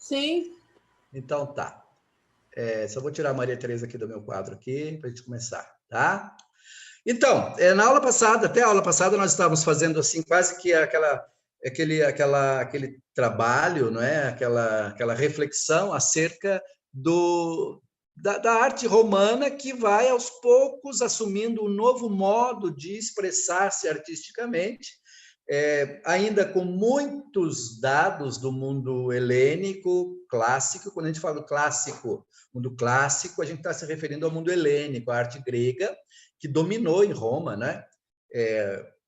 Sim. Então tá. Só vou tirar a Maria Tereza aqui do meu quadro aqui para a gente começar, tá? Então, na aula passada, até a aula passada, nós estávamos fazendo assim quase que aquele trabalho, não é? Aquela reflexão acerca da arte romana que vai aos poucos assumindo um novo modo de expressar-se artisticamente, ainda com muitos dados do mundo helênico clássico. Quando a gente fala do clássico, mundo clássico, a gente está se referindo ao mundo helênico, à arte grega, que dominou em Roma, né?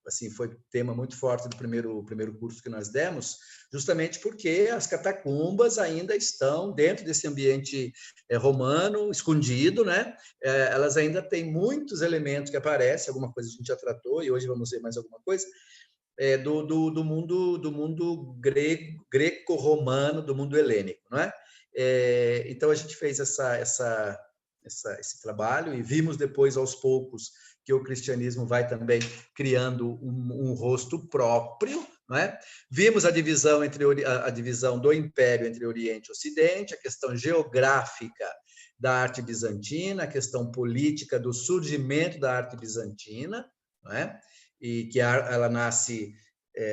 Assim, foi tema muito forte do primeiro curso que nós demos, justamente porque as catacumbas ainda estão dentro desse ambiente romano, escondido, né? Elas ainda têm muitos elementos que aparecem, alguma coisa a gente já tratou, e hoje vamos ver mais alguma coisa, do mundo greco-romano, do mundo helênico, não é? Então a gente fez esse trabalho e vimos depois aos poucos que o cristianismo vai também criando um rosto próprio, não é? Vimos a divisão a divisão do Império entre Oriente e Ocidente, a questão geográfica da arte bizantina, a questão política do surgimento da arte bizantina, não é? E que ela nasce,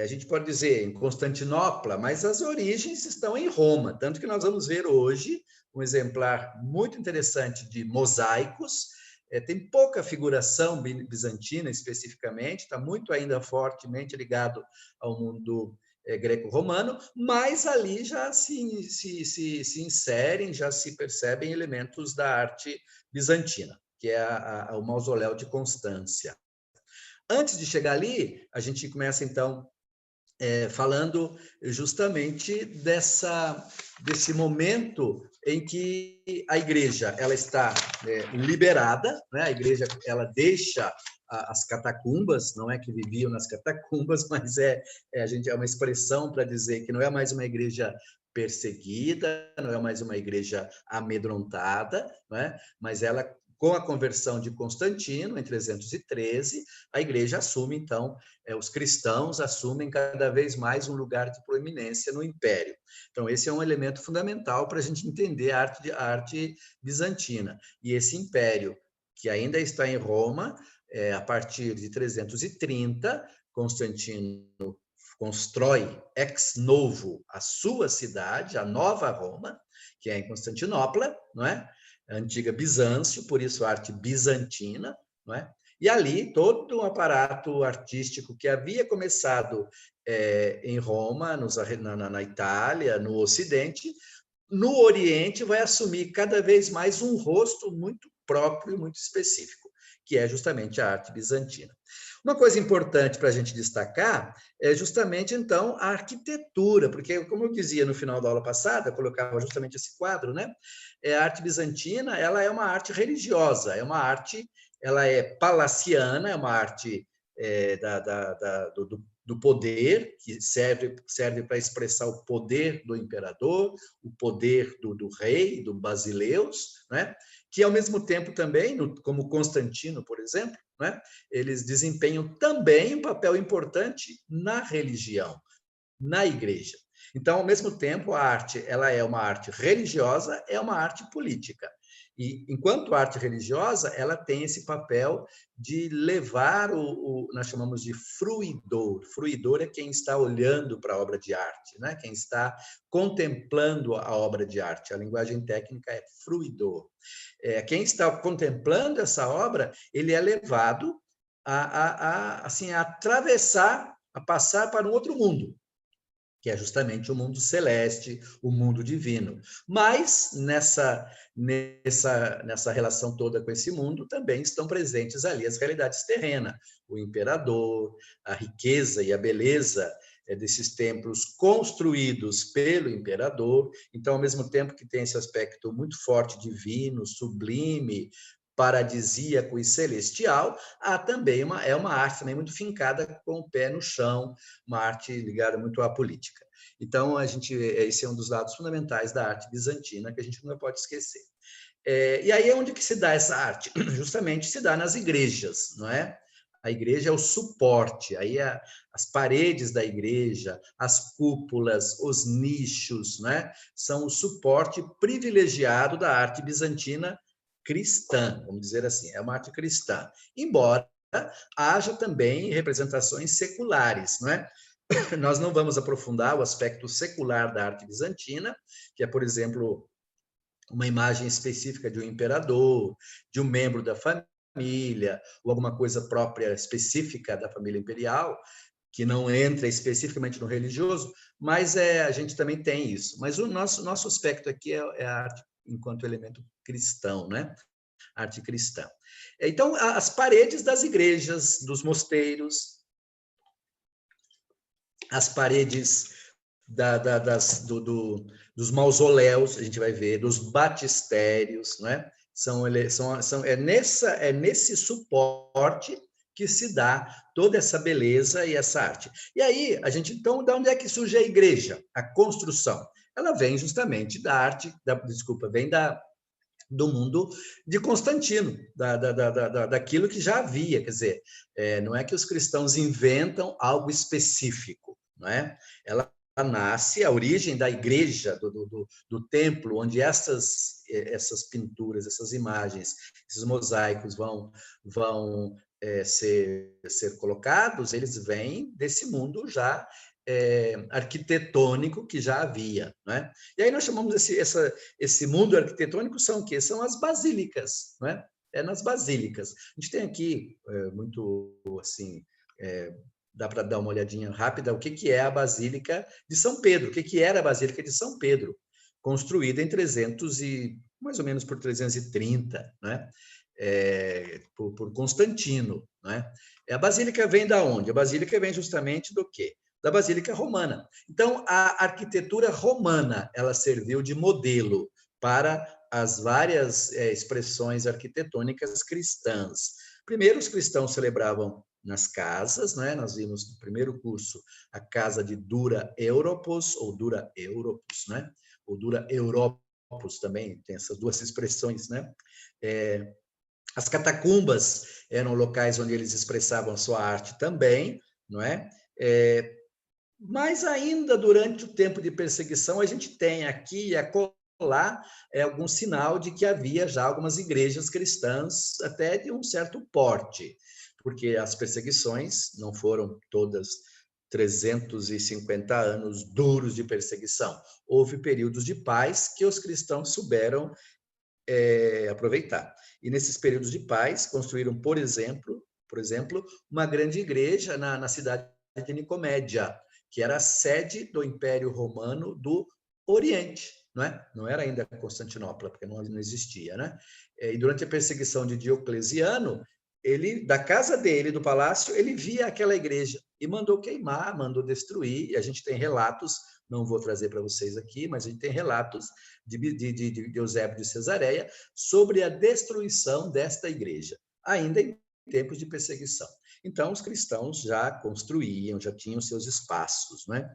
a gente pode dizer, em Constantinopla, mas as origens estão em Roma, tanto que nós vamos ver hoje um exemplar muito interessante de mosaicos. Tem pouca figuração bizantina especificamente, está muito ainda fortemente ligado ao mundo greco-romano, mas ali já se inserem, já se percebem elementos da arte bizantina, que é o mausoléu de Constância. Antes de chegar ali, a gente começa, então, falando justamente desse momento em que a igreja ela está liberada, né? A igreja ela deixa as catacumbas, não é que viviam nas catacumbas, mas a gente é uma expressão para dizer que não é mais uma igreja perseguida, não é mais uma igreja amedrontada, não é? Mas ela, com a conversão de Constantino, em 313, a igreja assume, então, os cristãos assumem cada vez mais um lugar de proeminência no Império. Então, esse é um elemento fundamental para a gente entender a arte bizantina. E esse Império, que ainda está em Roma, a partir de 330, Constantino constrói ex novo a sua cidade, a Nova Roma, que é em Constantinopla, não é? A antiga Bizâncio, por isso a arte bizantina, não é? E ali todo um aparato artístico que havia começado em Roma, na Itália, no Ocidente, no Oriente vai assumir cada vez mais um rosto muito próprio, muito específico, que é justamente a arte bizantina. Uma coisa importante para a gente destacar é justamente, então, a arquitetura, porque, como eu dizia no final da aula passada, colocava justamente esse quadro, né? A arte bizantina, ela é uma arte religiosa, é uma arte, ela é palaciana, é uma arte do poder, que serve para expressar o poder do imperador, o poder do rei, do basileus, né? Que, ao mesmo tempo, também, como Constantino, por exemplo, né? Eles desempenham também um papel importante na religião, na igreja. Então, ao mesmo tempo, a arte ela é uma arte religiosa, é uma arte política. E, enquanto arte religiosa, ela tem esse papel de levar nós chamamos de fruidor. Fruidor é quem está olhando para a obra de arte, né? Quem está contemplando a obra de arte. A linguagem técnica é fruidor. Quem está contemplando essa obra, ele é levado assim, a atravessar, a passar para um outro mundo, que é justamente o mundo celeste, o mundo divino. Mas nessa relação toda com esse mundo também estão presentes ali as realidades terrenas, o imperador, a riqueza e a beleza desses templos construídos pelo imperador. Então, ao mesmo tempo que tem esse aspecto muito forte divino, sublime, paradisíaco e celestial, há também uma arte também muito fincada com o pé no chão, uma arte ligada muito à política. Então, esse é um dos lados fundamentais da arte bizantina que a gente não pode esquecer. E aí é onde que se dá essa arte? Justamente se dá nas igrejas, não é? A igreja é o suporte, aí as paredes da igreja, as cúpulas, os nichos, né, são o suporte privilegiado da arte bizantina cristã, vamos dizer assim, é uma arte cristã. Embora haja também representações seculares, não é? Nós não vamos aprofundar o aspecto secular da arte bizantina, que é, por exemplo, uma imagem específica de um imperador, de um membro da família, ou alguma coisa própria específica da família imperial, que não entra especificamente no religioso, mas a gente também tem isso. Mas o nosso aspecto aqui é a arte enquanto elemento cristão, né? Arte cristã. Então, as paredes das igrejas, dos mosteiros, as paredes dos mausoléus, a gente vai ver, dos batistérios, né? É nesse suporte que se dá toda essa beleza e essa arte. E aí, então, de onde é que surge a igreja? A construção. Ela vem justamente da arte, vem do mundo de Constantino, daquilo que já havia, quer dizer, não é que os cristãos inventam algo específico, não é? Ela nasce, a origem da igreja, do templo, onde essas pinturas, essas imagens, esses mosaicos vão ser colocados, eles vêm desse mundo já arquitetônico que já havia, né? E aí nós chamamos esse mundo arquitetônico são o quê? São as basílicas, né? É nas basílicas. A gente tem aqui muito assim, dá para dar uma olhadinha rápida o que é a Basílica de São Pedro, o que era a Basílica de São Pedro, construída em 300 e mais ou menos por 330, né? Por Constantino, né? A Basílica vem da onde? A Basílica vem justamente do quê? Da Basílica Romana. Então, a arquitetura romana, ela serviu de modelo para as várias expressões arquitetônicas cristãs. Primeiro, os cristãos celebravam nas casas, né? Nós vimos no primeiro curso a casa de Dura Europos, ou Dura Europos, né? Ou Dura Europos também, tem essas duas expressões, né? As catacumbas eram locais onde eles expressavam a sua arte também, não é? Mas ainda durante o tempo de perseguição, a gente tem aqui e acolá algum sinal de que havia já algumas igrejas cristãs até de um certo porte, porque as perseguições não foram todas 350 anos duros de perseguição. Houve períodos de paz que os cristãos souberam aproveitar. E nesses períodos de paz, construíram, por exemplo, uma grande igreja na cidade de Nicomédia, que era a sede do Império Romano do Oriente, não é? Não era ainda Constantinopla, porque não existia, né? E durante a perseguição de Diocleciano, ele, da casa dele, do palácio, ele via aquela igreja e mandou queimar, mandou destruir, e a gente tem relatos, não vou trazer para vocês aqui, mas a gente tem relatos de Eusébio de Cesareia sobre a destruição desta igreja, ainda em tempos de perseguição. Então, os cristãos já construíam, já tinham seus espaços, né?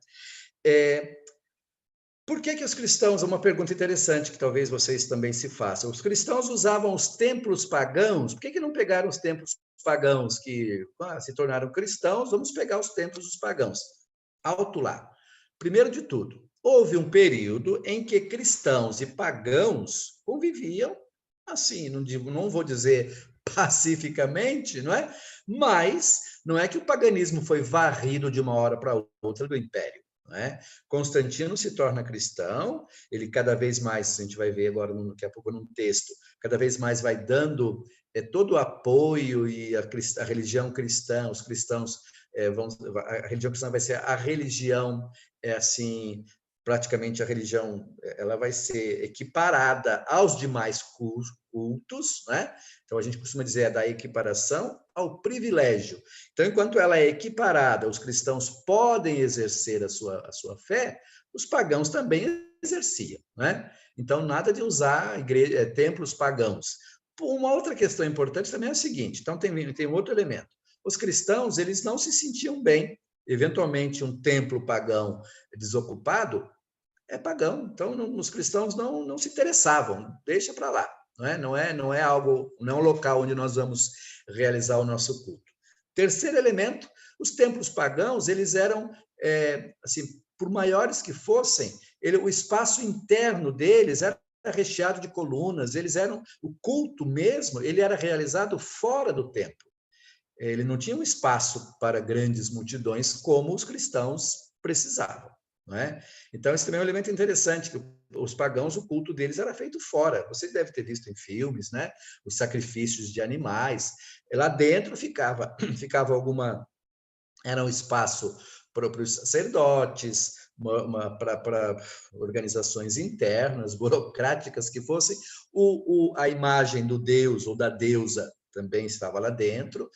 Por que os cristãos, é uma pergunta interessante que talvez vocês também se façam, os cristãos usavam os templos pagãos, por que não pegaram os templos pagãos que se tornaram cristãos, vamos pegar os templos dos pagãos? Alto lá. Primeiro de tudo, houve um período em que cristãos e pagãos conviviam, assim, não vou dizer pacificamente, não é? Mas não é que o paganismo foi varrido de uma hora para outra do império. Né? Constantino se torna cristão, ele cada vez mais, a gente vai ver agora daqui a pouco num texto, cada vez mais vai dando todo o apoio e a religião cristã, os cristãos a religião cristã vai ser a religião assim, praticamente a religião ela vai ser equiparada aos demais cultos, né? Então a gente costuma dizer da equiparação ao privilégio. Então, enquanto ela é equiparada, os cristãos podem exercer a sua fé, os pagãos também exerciam, né? Então, nada de usar templos pagãos. Uma outra questão importante também é a seguinte, então tem um outro elemento. Os cristãos, eles não se sentiam bem, eventualmente um templo pagão desocupado é pagão, então os cristãos não se interessavam, deixa para lá, não é algo, não é um local onde nós vamos realizar o nosso culto. Terceiro elemento, os templos pagãos, eles eram, assim, por maiores que fossem, o espaço interno deles era recheado de colunas, o culto mesmo, ele era realizado fora do templo. Ele não tinha um espaço para grandes multidões como os cristãos precisavam. Não é? Então, esse também é um elemento interessante, que os pagãos, o culto deles era feito fora. Você deve ter visto em filmes, né? Os sacrifícios de animais. Lá dentro era um espaço para os sacerdotes, para organizações internas, burocráticas que fossem. A imagem do deus ou da deusa também estava lá dentro.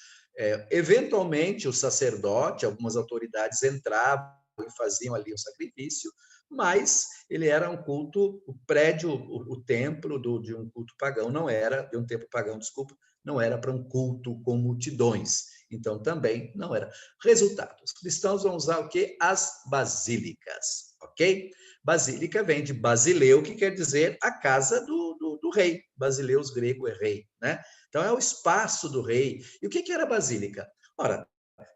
Eventualmente, o sacerdote, algumas autoridades entravam e faziam ali um sacrifício, mas ele era um culto, o prédio, o templo de um culto pagão não era, de um templo pagão, desculpa, não era para um culto com multidões. Então, também não era. Resultado, os cristãos vão usar o quê? As basílicas, ok? Basílica vem de basileu, que quer dizer a casa do rei. Basileus grego é rei, né? Então, é o espaço do rei. E o que era a basílica? Ora,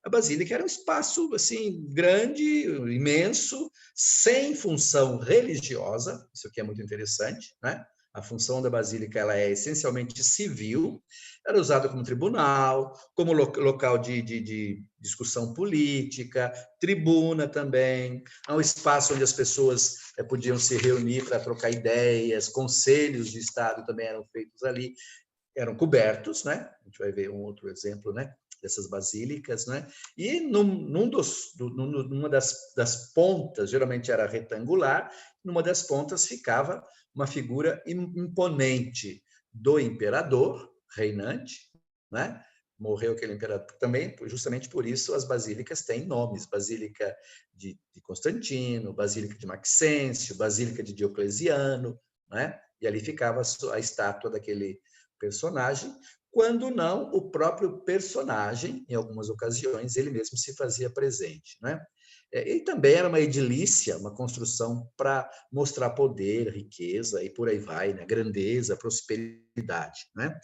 a basílica era um espaço assim grande, imenso, sem função religiosa. Isso aqui é muito interessante, né? A função da basílica ela é essencialmente civil. Era usada como tribunal, como local de discussão política, tribuna também. É um espaço onde as pessoas podiam se reunir para trocar ideias. Conselhos de Estado também eram feitos ali, eram cobertos, né? A gente vai ver um outro exemplo, né? Dessas basílicas, né? E numa das pontas, geralmente era retangular, numa das pontas ficava uma figura imponente do imperador reinante, né? Morreu aquele imperador também, justamente por isso as basílicas têm nomes: Basílica de Constantino, Basílica de Maxêncio, Basílica de Diocleciano, né? E ali ficava a estátua daquele personagem, quando não o próprio personagem, em algumas ocasiões, ele mesmo se fazia presente, né? E também era uma edilícia, uma construção para mostrar poder, riqueza e por aí vai, né? Grandeza, prosperidade, né?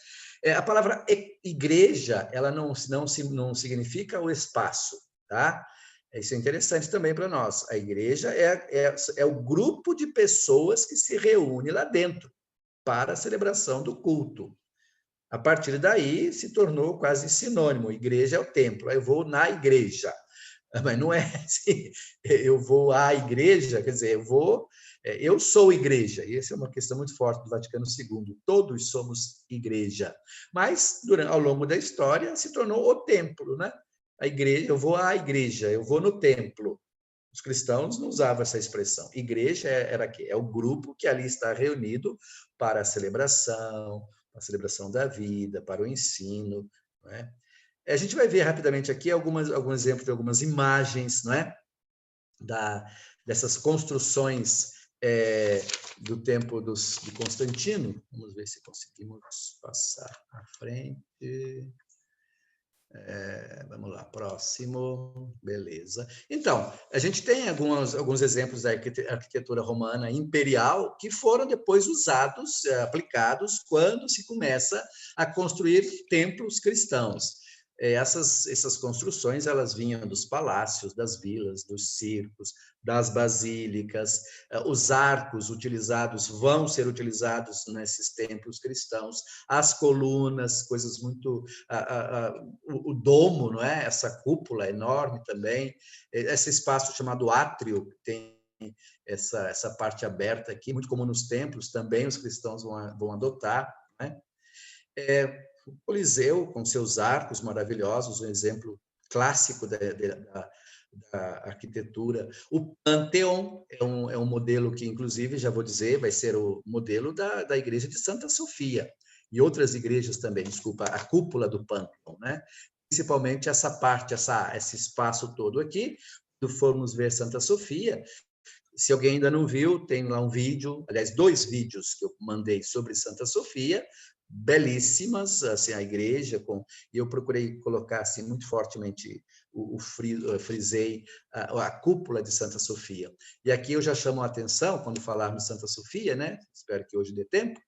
A palavra igreja, ela não significa o espaço, tá? Isso é interessante também para nós. A igreja é o grupo de pessoas que se reúne lá dentro para a celebração do culto. A partir daí, se tornou quase sinônimo. Igreja é o templo. Eu vou na igreja. Mas não é assim. Eu vou à igreja, quer dizer, eu sou igreja. E essa é uma questão muito forte do Vaticano II. Todos somos igreja. Mas, ao longo da história, se tornou o templo, né? A igreja, eu vou à igreja, eu vou no templo. Os cristãos não usavam essa expressão. Igreja era quê? É o grupo que ali está reunido para a celebração da vida, para o ensino. Não é? A gente vai ver rapidamente aqui alguns exemplos de algumas imagens, não é? Dessas construções do tempo de Constantino. Vamos ver se conseguimos passar à frente. Vamos lá, próximo. Beleza. Então, a gente tem alguns exemplos da arquitetura romana imperial que foram depois usados, aplicados, quando se começa a construir templos cristãos. Essas construções elas vinham dos palácios, das vilas, dos circos, das basílicas. Os arcos utilizados vão ser utilizados nesses templos cristãos. As colunas, coisas muito... o domo, não é? Essa cúpula enorme também. Esse espaço chamado átrio, que tem essa parte aberta aqui, muito comum nos templos, também os cristãos vão adotar, né? O Coliseu, com seus arcos maravilhosos, um exemplo clássico da arquitetura. O Panteão é um modelo que, inclusive, já vou dizer, vai ser o modelo da igreja de Santa Sofia e outras igrejas também, desculpa, a cúpula do Panteão, né? Principalmente essa parte, esse espaço todo aqui. Quando formos ver Santa Sofia, se alguém ainda não viu, tem lá um vídeo, aliás, 2 vídeos que eu mandei sobre Santa Sofia, belíssimas, assim, a igreja, e eu procurei colocar assim muito fortemente, frisei a cúpula de Santa Sofia. E aqui eu já chamo a atenção, quando falarmos Santa Sofia, né? Espero que hoje dê tempo,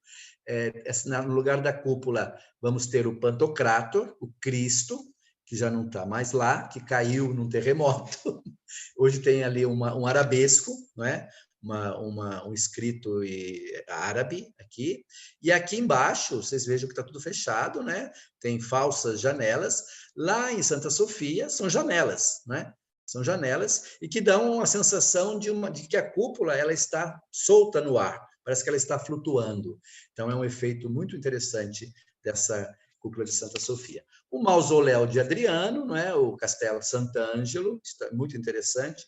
no lugar da cúpula vamos ter o Pantocrator, o Cristo, que já não está mais lá, que caiu num terremoto. Hoje tem ali um arabesco, não é? Um escrito árabe aqui. E aqui embaixo, vocês vejam que está tudo fechado, né? Tem falsas janelas. Lá em Santa Sofia, são janelas, né? São janelas e que dão a sensação de que a cúpula ela está solta no ar, parece que ela está flutuando. Então, é um efeito muito interessante dessa cúpula de Santa Sofia. O mausoléu de Adriano, não é? O Castelo Sant'Angelo, muito interessante,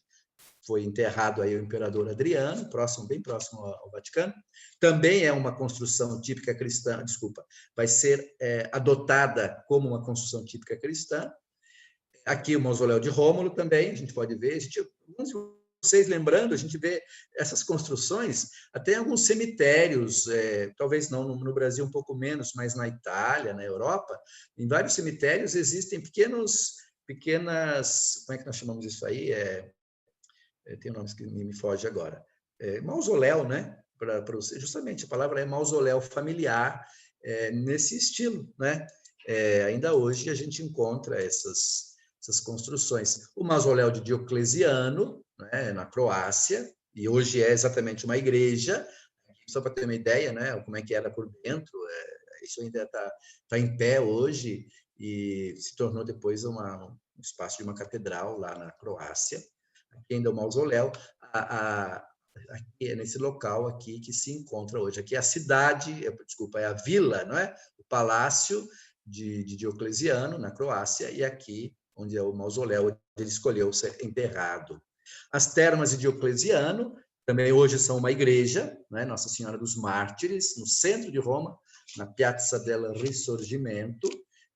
foi enterrado aí o imperador Adriano, bem próximo ao Vaticano. Também é uma construção típica cristã, desculpa, vai ser adotada como uma construção típica cristã. Aqui o mausoléu de Rômulo também, a gente pode ver. Vocês lembrando, a gente vê essas construções até em alguns cemitérios, talvez não no Brasil um pouco menos, mas na Itália, na Europa, em vários cemitérios existem pequenas, como é que nós chamamos isso aí? Tem um nome que me foge agora. Mausoléu, né? Justamente a palavra é mausoléu familiar, nesse estilo, né? Ainda hoje a gente encontra essas construções. O mausoléu de Diocleciano, né, na Croácia, e hoje é exatamente uma igreja, só para ter uma ideia, né, como é que era por dentro, isso ainda está em pé hoje e se tornou depois um espaço de uma catedral lá na Croácia. Aqui ainda é o mausoléu, aqui é nesse local aqui que se encontra hoje. Aqui é a cidade, desculpa, é a vila, não é? O palácio de Diocleciano, na Croácia, e aqui onde é o mausoléu, onde ele escolheu ser enterrado. As termas de Diocleciano também hoje são uma igreja, né? Nossa Senhora dos Mártires, no centro de Roma, na Piazza del Risorgimento,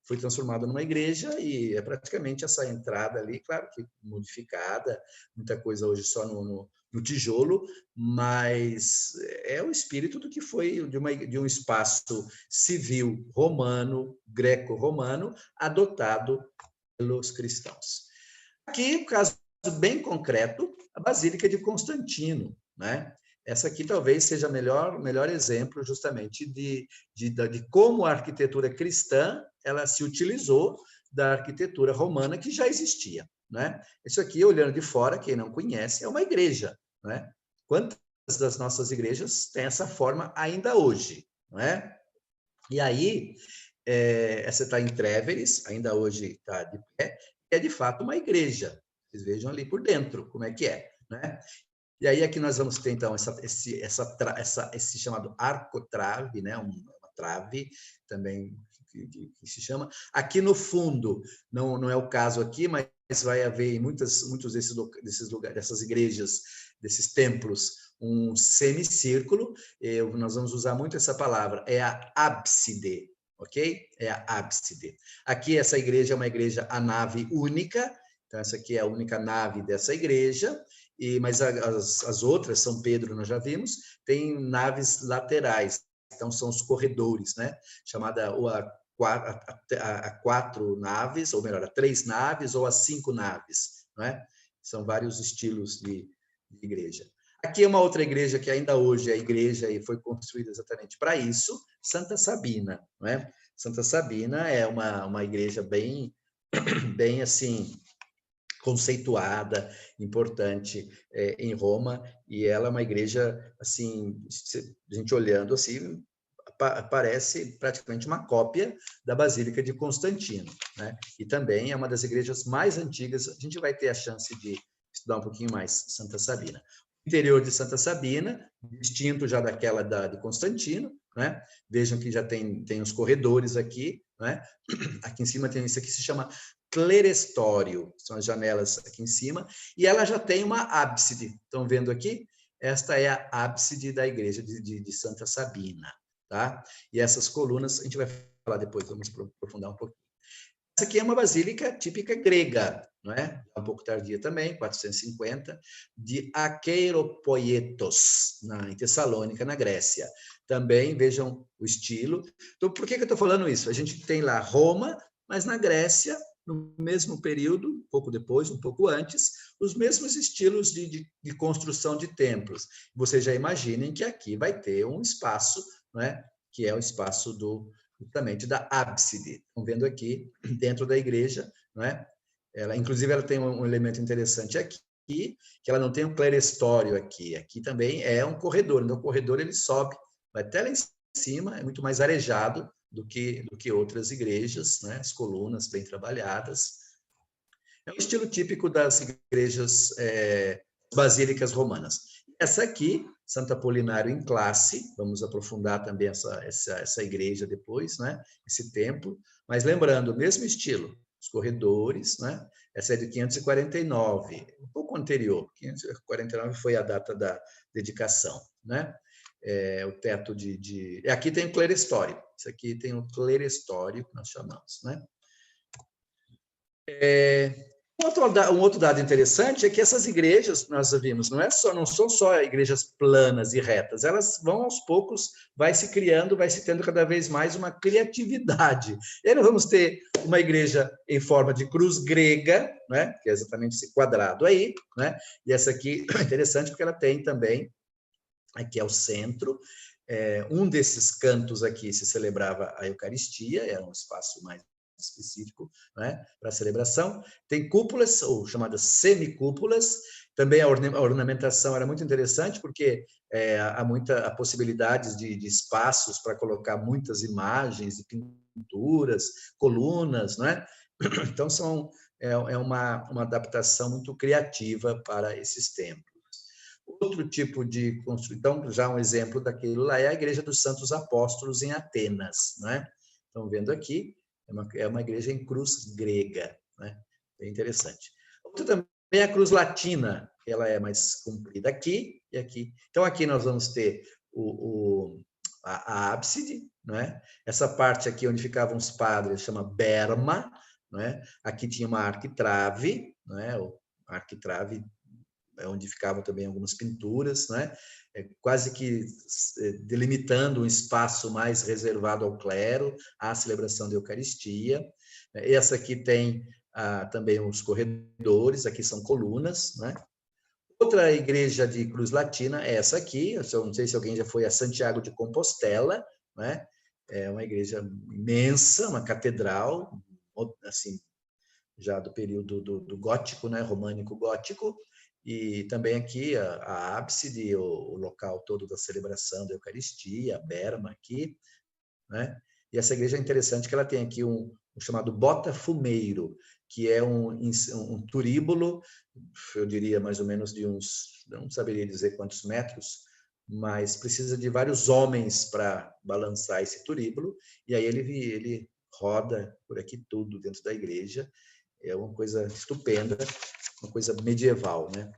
foi transformada numa igreja e é praticamente essa entrada ali, claro que modificada, muita coisa hoje só no tijolo, mas é o espírito do que foi de um espaço civil romano, greco-romano, adotado pelos cristãos. Aqui, um caso bem concreto, a Basílica de Constantino, né? Essa aqui talvez seja o melhor exemplo justamente de como a arquitetura cristã ela se utilizou da arquitetura romana que já existia, né? Isso aqui, olhando de fora, quem não conhece, é uma igreja, né? Quantas das nossas igrejas têm essa forma ainda hoje, não é? E aí, essa está em Tréveres, ainda hoje está de pé, é de fato uma igreja. Vocês vejam ali por dentro como é que é, né? E aí aqui nós vamos ter, então, esse chamado arcotrave, né? Uma trave também que se chama. Aqui no fundo, não é o caso aqui, mas vai haver em muitos desses lugares, dessas igrejas, desses templos, um semicírculo. Nós vamos usar muito essa palavra, é a ábside, ok? É a ábside. Aqui essa igreja é uma igreja a nave única, então essa aqui é a única nave dessa igreja, mas as outras, São Pedro nós já vimos, tem naves laterais, então são os corredores, né? Chamada ou a 4 naves, ou melhor, a 3 naves ou a 5 naves, não é? São vários estilos de igreja. Aqui é uma outra igreja que ainda hoje é igreja e foi construída exatamente para isso, Santa Sabina, não é? Santa Sabina é uma igreja bem assim conceituada, importante em Roma, e ela é uma igreja assim, a gente olhando assim, parece praticamente uma cópia da Basílica de Constantino, né? E também é uma das igrejas mais antigas. A gente vai ter a chance de estudar um pouquinho mais Santa Sabina. O interior de Santa Sabina, distinto já daquela de Constantino, né? Vejam que já tem os corredores aqui, né? Aqui em cima tem isso aqui que se chama clerestório, são as janelas aqui em cima, e ela já tem uma ábside. Estão vendo aqui? Esta é a ábside da igreja de Santa Sabina. Tá? E essas colunas, a gente vai falar depois, vamos aprofundar um pouquinho. Essa aqui é uma basílica típica grega, não é? Um pouco tardia também, 450, de Aqueiropoietos, em Tessalônica, na Grécia. Também, vejam o estilo. Então, por que eu estou falando isso? A gente tem lá Roma, mas na Grécia, no mesmo período, um pouco depois, um pouco antes, os mesmos estilos de construção de templos. Vocês já imaginem que aqui vai ter um espaço, né, que é o espaço justamente da ábside. Estão vendo aqui, dentro da igreja, não é? Inclusive, ela tem um elemento interessante aqui, que ela não tem um clerestório aqui. Aqui também é um corredor. No corredor ele sobe, vai até lá em cima, é muito mais arejado do que outras igrejas, né? As colunas bem trabalhadas. É um estilo típico das igrejas basílicas romanas. Essa aqui, Santo Apolinário em classe, vamos aprofundar também essa igreja depois, né? Esse templo, mas lembrando, o mesmo estilo, os corredores, né? Essa é de 549, um pouco anterior, 549 foi a data da dedicação, né? O teto aqui tem o clerestório, isso aqui tem o clerestório, que nós chamamos, né? Um outro dado interessante é que essas igrejas, nós vimos, não são só igrejas planas e retas, elas vão aos poucos, vai se criando, vai se tendo cada vez mais uma criatividade. E aí nós vamos ter uma igreja em forma de cruz grega, né, que é exatamente esse quadrado aí, né, e essa aqui é interessante porque ela tem também, aqui é o centro, um desses cantos aqui se celebrava a Eucaristia, era um espaço mais específico, né, para a celebração. Tem cúpulas, ou chamadas semicúpulas, também a ornamentação era muito interessante, porque há possibilidades de espaços para colocar muitas imagens, pinturas, colunas, né? Então, é uma adaptação muito criativa para esses templos. Outro tipo de construção, já um exemplo daquilo lá, é a Igreja dos Santos Apóstolos em Atenas, né? Estão vendo aqui, é uma igreja em cruz grega, né? Bem interessante. Outra também é a cruz latina, que ela é mais comprida aqui e aqui. Então, aqui nós vamos ter a ábside, né? Essa parte aqui onde ficavam os padres chama berma, né? Aqui tinha uma arquitrave, né? A arquitrave onde ficavam também algumas pinturas, né? Quase que delimitando um espaço mais reservado ao clero, à celebração da Eucaristia. Essa aqui tem também os corredores, aqui são colunas, né? Outra igreja de cruz latina é essa aqui, eu não sei se alguém já foi a Santiago de Compostela, né? É uma igreja imensa, uma catedral, assim, já do período do gótico, né? Românico gótico, e também aqui a ábside, o local todo da celebração da Eucaristia, a berma aqui, né? E essa igreja é interessante que ela tem aqui um chamado botafumeiro, que é um turíbulo, eu diria mais ou menos de uns, não saberia dizer quantos metros, mas precisa de vários homens para balançar esse turíbulo, e aí ele roda por aqui tudo dentro da igreja. É uma coisa estupenda, uma coisa medieval, né?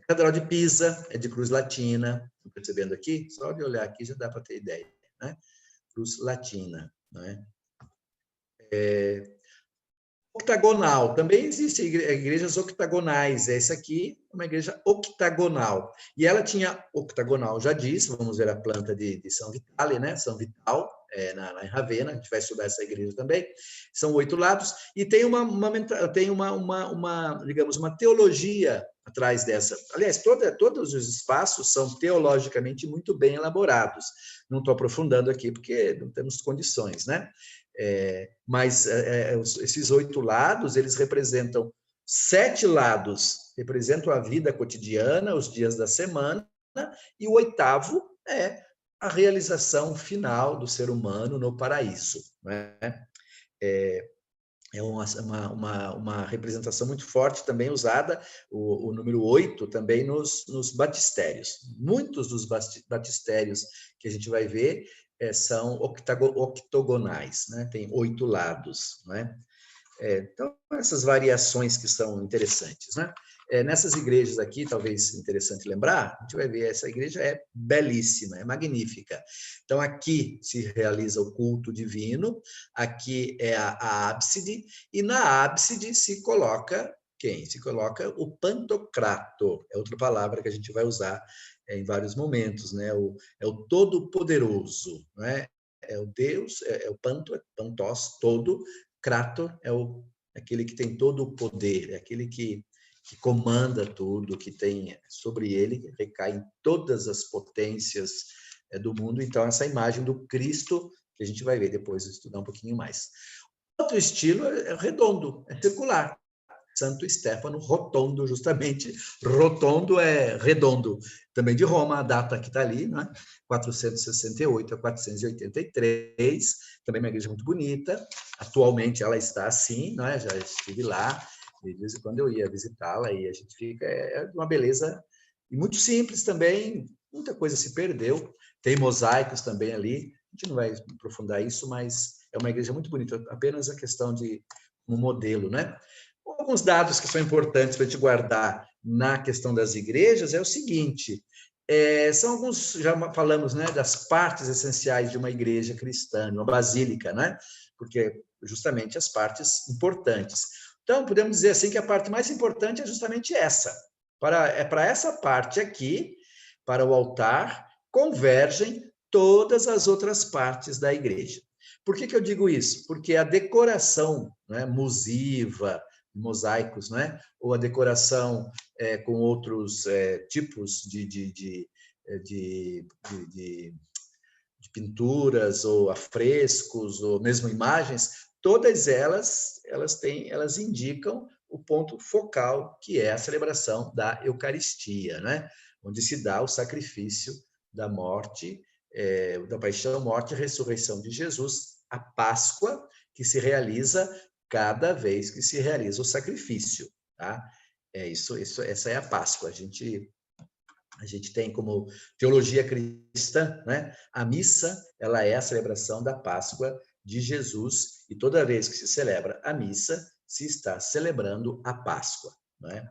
Catedral de Pisa é de cruz latina, estão percebendo aqui? Só de olhar aqui já dá para ter ideia, né? Cruz latina, né? Octagonal, também existem igrejas octagonais, essa aqui é uma igreja octagonal, e ela tinha octagonal, já disse, vamos ver a planta de São Vitale, né? São Vital, lá em Ravenna, a gente vai estudar essa igreja também, são 8 lados, e tem digamos, uma teologia atrás dessa. Aliás, todos os espaços são teologicamente muito bem elaborados, não estou aprofundando aqui porque não temos condições, né? Mas esses 8 lados, eles representam 7 lados, representam a vida cotidiana, os dias da semana, e o 8º é a realização final do ser humano no paraíso, né? É uma representação muito forte também usada, o número 8 também nos batistérios. Muitos dos batistérios que a gente vai ver são octogonais, né? Tem 8 lados, né? Então, essas variações que são interessantes, né? Nessas igrejas aqui, talvez interessante lembrar, a gente vai ver, essa igreja é belíssima, é magnífica. Então, aqui se realiza o culto divino, aqui é a ábside, e na ábside se coloca quem? Se coloca o pantocrator, é outra palavra que a gente vai usar em vários momentos, né? É o todo-poderoso, né? É o Deus, é o pantos, todo, Krator é aquele que tem todo o poder, é aquele que comanda tudo, que tem sobre ele, recai todas as potências do mundo. Então, essa imagem do Cristo, que a gente vai ver depois, estudar um pouquinho mais. Outro estilo é redondo, é circular. Santo Stefano Rotondo, justamente. Rotondo é redondo. Também de Roma, a data que está ali, né? 468 a 483. Também uma igreja muito bonita. Atualmente ela está assim, né? Já estive lá. De vez em quando eu ia visitá-la e a gente fica... É de uma beleza e muito simples também. Muita coisa se perdeu. Tem mosaicos também ali. A gente não vai aprofundar isso, mas é uma igreja muito bonita. Apenas a questão de um modelo, né? Alguns dados que são importantes para a gente guardar na questão das igrejas é o seguinte: são alguns, já falamos, né, das partes essenciais de uma igreja cristã, uma basílica, né? Porque justamente as partes importantes. Então, podemos dizer assim que a parte mais importante é justamente essa. Para essa parte aqui, para o altar, convergem todas as outras partes da igreja. Por que eu digo isso? Porque a decoração, né, musiva, mosaicos, né? Ou a decoração com outros tipos de pinturas ou afrescos ou mesmo imagens, todas elas indicam o ponto focal, que é a celebração da Eucaristia, né? Onde se dá o sacrifício da morte, da paixão, morte e ressurreição de Jesus, a Páscoa, que se realiza cada vez que se realiza o sacrifício, tá? Essa é a Páscoa. A gente tem como teologia cristã, né? A missa, ela é a celebração da Páscoa de Jesus, e toda vez que se celebra a missa, se está celebrando a Páscoa, né?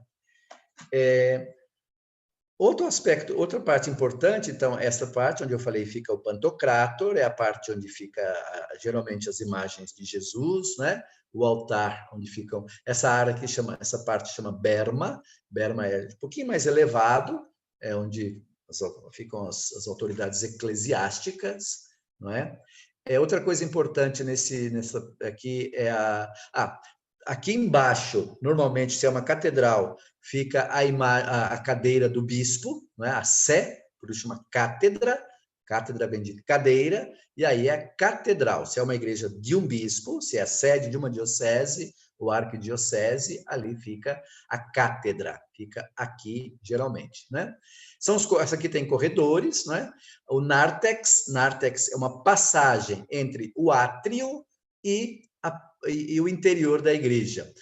Outro aspecto, outra parte importante, então, essa parte onde eu falei fica o Pantocrator, é a parte onde fica geralmente as imagens de Jesus, né? O altar onde ficam essa área que essa parte chama Berma. Berma é um pouquinho mais elevado, é onde ficam as autoridades eclesiásticas, não é? Outra coisa importante nessa aqui é aqui embaixo, normalmente, se é uma catedral, fica a cadeira do bispo, né? A sé, por isso chama cátedra. Cátedra vem de cadeira, e aí é catedral. Se é uma igreja de um bispo, se é a sede de uma diocese ou arquidiocese, ali fica a cátedra, fica aqui, geralmente, né? Essa aqui tem corredores, né? O nártex é uma passagem entre o átrio e o interior da igreja.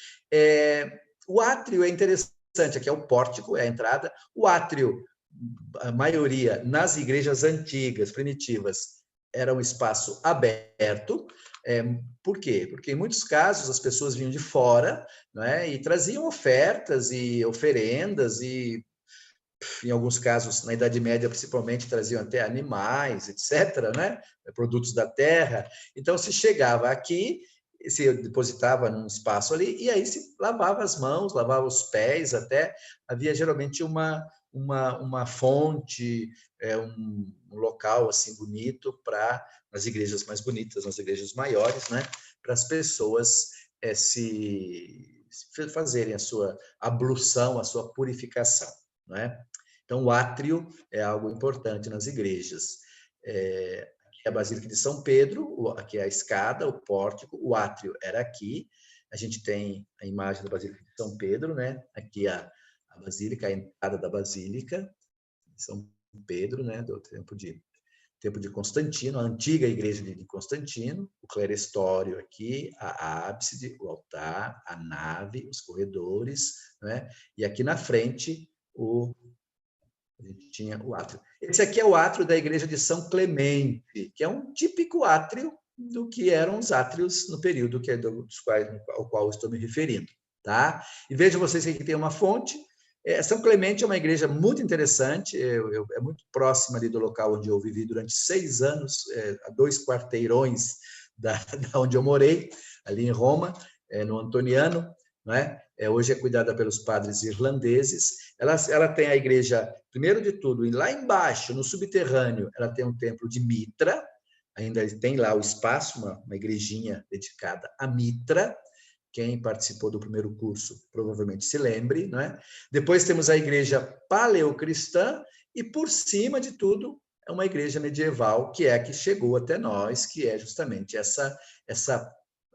O átrio é interessante, aqui é o pórtico, é a entrada. O átrio, a maioria, nas igrejas antigas, primitivas, era um espaço aberto. Por quê? Porque em muitos casos as pessoas vinham de fora, né, e traziam ofertas e oferendas e em alguns casos, na Idade Média, principalmente, traziam até animais, etc., né? Produtos da terra. Então, se chegava aqui, se depositava num espaço ali, e aí se lavava as mãos, lavava os pés, até havia geralmente uma fonte, um local assim bonito para, nas igrejas mais bonitas, nas igrejas maiores, né? Para as pessoas se fazerem a sua ablução, a sua purificação, não é? Então, o átrio é algo importante nas igrejas. Aqui é a Basílica de São Pedro, aqui é a escada, o pórtico, o átrio era aqui. A gente tem a imagem da Basílica de São Pedro, né? Aqui a Basílica, a entrada da Basílica de São Pedro, né? Do tempo de Constantino, a antiga igreja de Constantino, o clerestório aqui, a ábside, o altar, a nave, os corredores, né? E aqui na frente, a gente tinha o átrio. Esse aqui é o átrio da igreja de São Clemente, que é um típico átrio do que eram os átrios no período ao qual estou me referindo. Tá? E vejam vocês que aqui tem uma fonte. São Clemente é uma igreja muito interessante, é muito próxima ali do local onde eu vivi durante 6 anos, a 2 quarteirões da onde eu morei, ali em Roma, no Antoniano, não é? Hoje é cuidada pelos padres irlandeses. Ela tem a igreja, primeiro de tudo, lá embaixo, no subterrâneo, ela tem um templo de Mitra, ainda tem lá o espaço, uma igrejinha dedicada a Mitra. Quem participou do primeiro curso provavelmente se lembre, não é? Depois temos a igreja paleocristã e, por cima de tudo, é uma igreja medieval, que é a que chegou até nós, que é justamente essa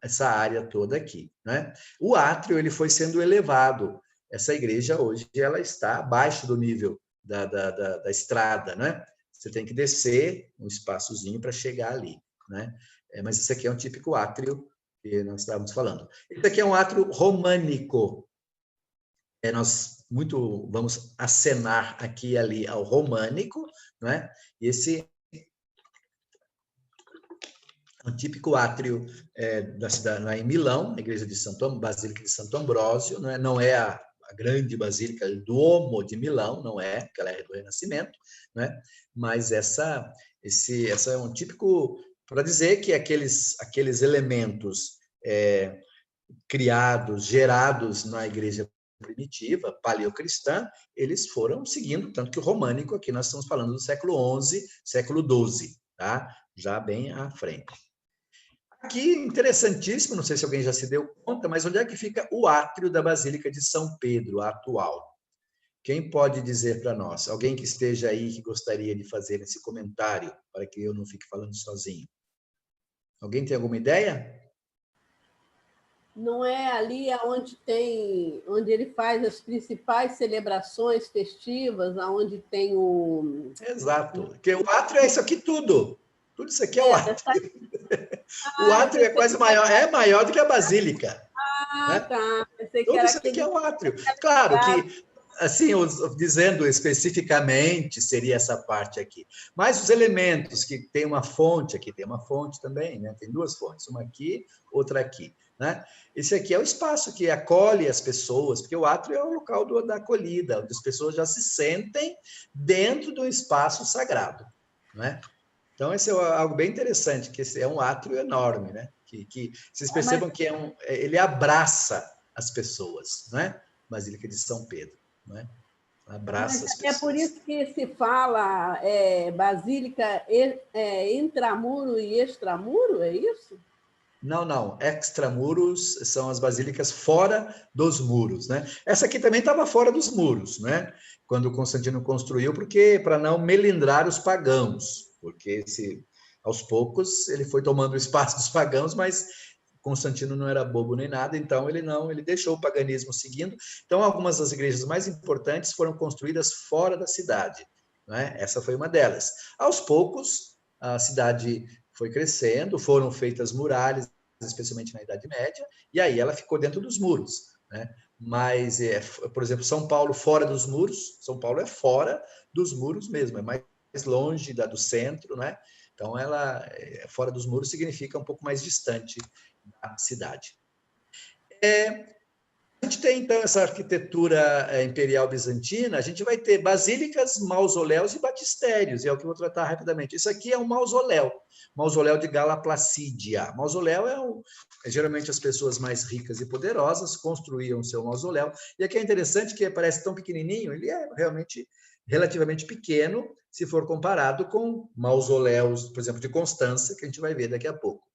essa área toda aqui, né? O átrio ele foi sendo elevado. Essa igreja hoje ela está abaixo do nível da estrada, né? Você tem que descer um espaçozinho para chegar ali, né? Mas esse aqui é um típico átrio que nós estávamos falando. Esse aqui é um átrio românico. Nós vamos acenar aqui e ali ao românico, né? E esse é um típico átrio da cidade, lá em Milão, a igreja de Basílica de Santo Ambrósio, né? Não é a grande basílica do Duomo de Milão, não é, porque ela é do Renascimento, né? Mas essa é um típico para dizer que aqueles elementos criados, gerados na igreja primitiva, paleocristã, eles foram seguindo, tanto que o românico, aqui nós estamos falando do século XI, século XII, tá? Já bem à frente. Aqui, interessantíssimo, não sei se alguém já se deu conta, mas onde é que fica o átrio da Basílica de São Pedro, a atual? Quem pode dizer para nós? Alguém que esteja aí que gostaria de fazer esse comentário, para que eu não fique falando sozinho. Alguém tem alguma ideia? Não é ali onde ele faz as principais celebrações festivas, aonde tem o... Exato, porque o átrio é isso aqui tudo. Tudo isso aqui é o átrio. O átrio é quase maior, é maior do que a basílica. Ah, né? Tá. Pensei que tudo era isso aqui é o átrio. Claro que, assim, dizendo especificamente, seria essa parte aqui. Mas os elementos que tem uma fonte, aqui tem uma fonte também, né? Tem duas fontes, uma aqui, outra aqui. Né? Esse aqui é o espaço que acolhe as pessoas, porque o átrio é o local da acolhida, onde as pessoas já se sentem dentro do espaço sagrado. Né? Então, esse é algo bem interessante, que esse é um átrio enorme, né? Que vocês percebam que ele abraça as pessoas, né? Basílica de São Pedro, né? Abraça as pessoas. É por isso que se fala basílica intramuro e extramuro, é isso? Não. Extramuros são as basílicas fora dos muros, né? Essa aqui também estava fora dos muros, né? Quando Constantino construiu, porque para não melindrar os pagãos, porque aos poucos ele foi tomando o espaço dos pagãos, mas Constantino não era bobo nem nada, então ele deixou o paganismo seguindo. Então, algumas das igrejas mais importantes foram construídas fora da cidade, né? Essa foi uma delas. Aos poucos, a cidade foi crescendo, foram feitas muralhas, especialmente na Idade Média, e aí ela ficou dentro dos muros, né? Mas, por exemplo, São Paulo fora dos muros, São Paulo é fora dos muros mesmo, é mais longe do centro, né? Então, ela fora dos muros significa um pouco mais distante da cidade. A gente tem, então, essa arquitetura imperial bizantina, a gente vai ter basílicas, mausoléus e batistérios, e é o que eu vou tratar rapidamente. Isso aqui é um mausoléu de Gala Placídia. Mausoléu geralmente as pessoas mais ricas e poderosas construíam seu mausoléu, e aqui é interessante que parece tão pequenininho, ele é realmente relativamente pequeno, se for comparado com mausoléus, por exemplo, de Constança, que a gente vai ver daqui a pouco.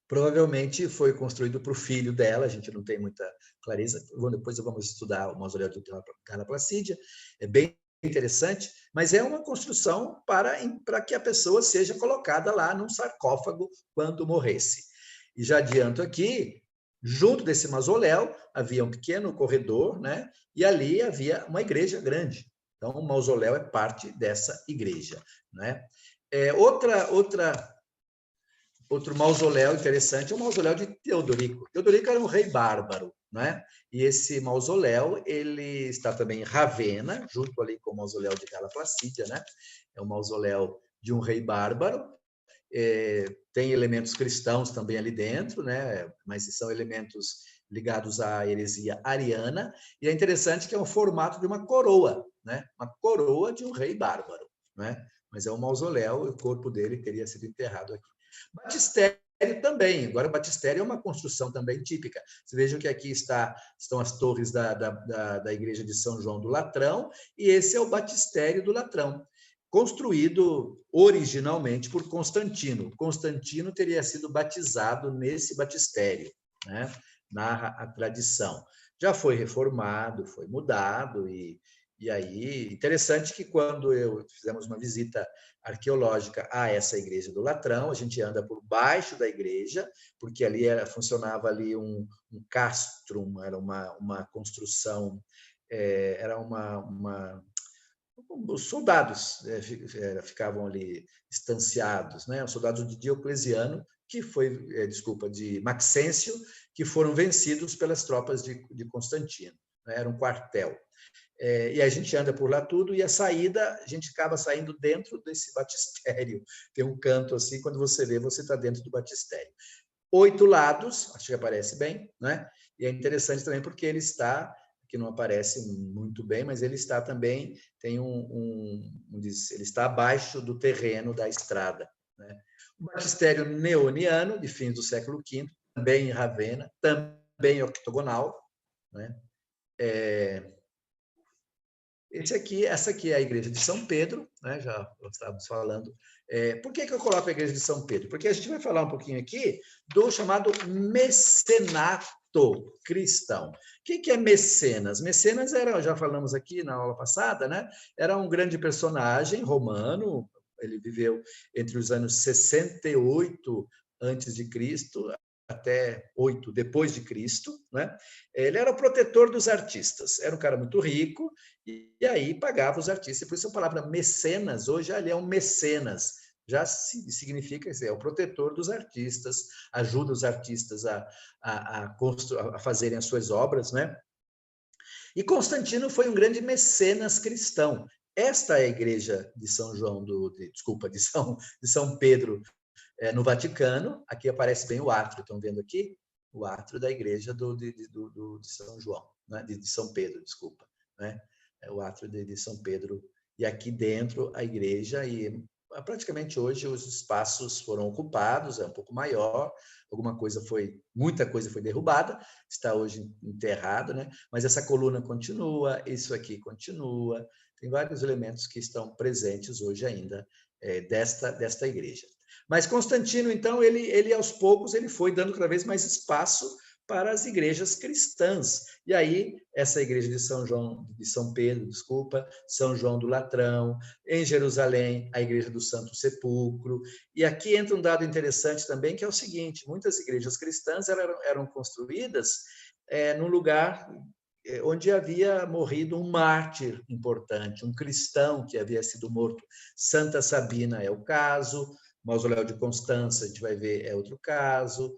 Provavelmente foi construído para o filho dela, a gente não tem muita clareza. Depois vamos estudar o mausoléu de Gala Placídia, é bem interessante, mas é uma construção para que a pessoa seja colocada lá num sarcófago quando morresse. E já adianto aqui, junto desse mausoléu havia um pequeno corredor, né? E ali havia uma igreja grande. Então, o mausoléu é parte dessa igreja, né? Outro mausoléu interessante é o mausoléu de Teodorico. Teodorico era um rei bárbaro, né? E esse mausoléu ele está também em Ravenna, junto ali com o mausoléu de Gala Placídia, né? É um mausoléu de um rei bárbaro. Tem elementos cristãos também ali dentro, né? Mas são elementos ligados à heresia ariana. E é interessante que é um formato de uma coroa, né? Uma coroa de um rei bárbaro, né? Mas é um mausoléu e o corpo dele teria sido enterrado aqui. Batistério também. Agora, batistério é uma construção também típica. Vocês vejam que aqui estão as torres da igreja de São João do Latrão, e esse é o batistério do Latrão, construído originalmente por Constantino. Constantino teria sido batizado nesse batistério, né? Narra a tradição. Já foi reformado, foi mudado, e E aí, interessante que quando fizemos uma visita arqueológica a essa igreja do Latrão, a gente anda por baixo da igreja, porque ali funcionava ali um castrum, era uma construção, era os soldados ficavam ali estanciados, né? Os soldados de Diocleciano, que foi, de Maxêncio, que foram vencidos pelas tropas de Constantino, né? Era um quartel. E a gente anda por lá tudo, e a saída, a gente acaba saindo dentro desse batistério. Tem um canto assim, quando você vê, você está dentro do batistério. 8 lados, acho que aparece bem, né? E é interessante também porque ele está, que não aparece muito bem, mas ele está também, tem ele está abaixo do terreno da estrada, né? O batistério neoniano, de fins do século V, também em Ravenna, também octogonal, né? Essa aqui é a igreja de São Pedro, né? Já estávamos falando. Por que eu coloco a igreja de São Pedro? Porque a gente vai falar um pouquinho aqui do chamado mecenato cristão. O que é mecenas? Mecenas era, já falamos aqui na aula passada, né? Era um grande personagem romano. Ele viveu entre os anos 68 antes de Cristo até 8 depois de Cristo, né? Ele era o protetor dos artistas, era um cara muito rico, e aí pagava os artistas, por isso a palavra mecenas, hoje ele é um mecenas, já significa é o protetor dos artistas, ajuda os artistas a fazerem as suas obras, né? E Constantino foi um grande mecenas cristão. Esta é a igreja de São João, de São Pedro, no Vaticano. Aqui aparece bem o átrio, estão vendo aqui? O átrio da igreja de São João, né? de São Pedro, desculpa. Né? O átrio de São Pedro. E aqui dentro a igreja, e praticamente hoje os espaços foram ocupados, é um pouco maior, muita coisa foi derrubada, está hoje enterrado, né? Mas essa coluna continua, isso aqui continua, tem vários elementos que estão presentes hoje ainda desta igreja. Mas Constantino, então, ele aos poucos ele foi dando cada vez mais espaço para as igrejas cristãs. E aí, essa igreja de São Pedro, São João do Latrão, em Jerusalém, a igreja do Santo Sepulcro. E aqui entra um dado interessante também, que é o seguinte: muitas igrejas cristãs eram construídas num lugar onde havia morrido um mártir importante, um cristão que havia sido morto. Santa Sabina é o caso, Mausoléu de Constança, a gente vai ver, é outro caso.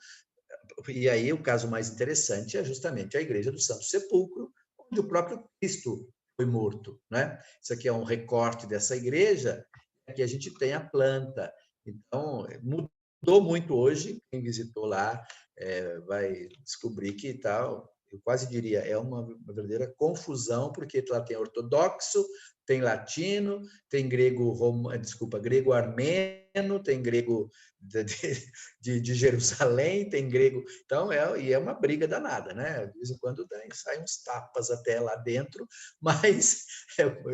E aí o caso mais interessante é justamente a igreja do Santo Sepulcro, onde o próprio Cristo foi morto, né? Isso aqui é um recorte dessa igreja, aqui a gente tem a planta. Então, mudou muito hoje, quem visitou lá vai descobrir que tal, eu quase diria, é uma verdadeira confusão, porque lá tem ortodoxo, tem latino, tem grego armeno, tem grego de Jerusalém, tem grego. Então, é uma briga danada, né? De vez em quando saem uns tapas até lá dentro, mas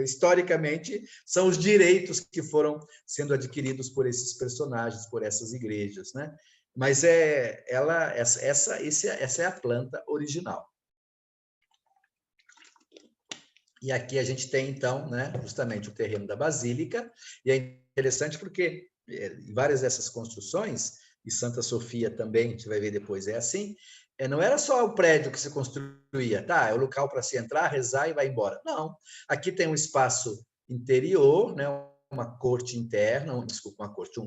historicamente são os direitos que foram sendo adquiridos por esses personagens, por essas igrejas, né? Mas essa é a planta original. E aqui a gente tem, então, né, justamente o terreno da Basílica, e é interessante porque várias dessas construções, e Santa Sofia também, a gente vai ver depois, é assim, não era só o prédio que se construía, tá? É o local para se entrar, rezar e vai embora. Não. Aqui tem um espaço interior, né, uma corte interna, uma corte,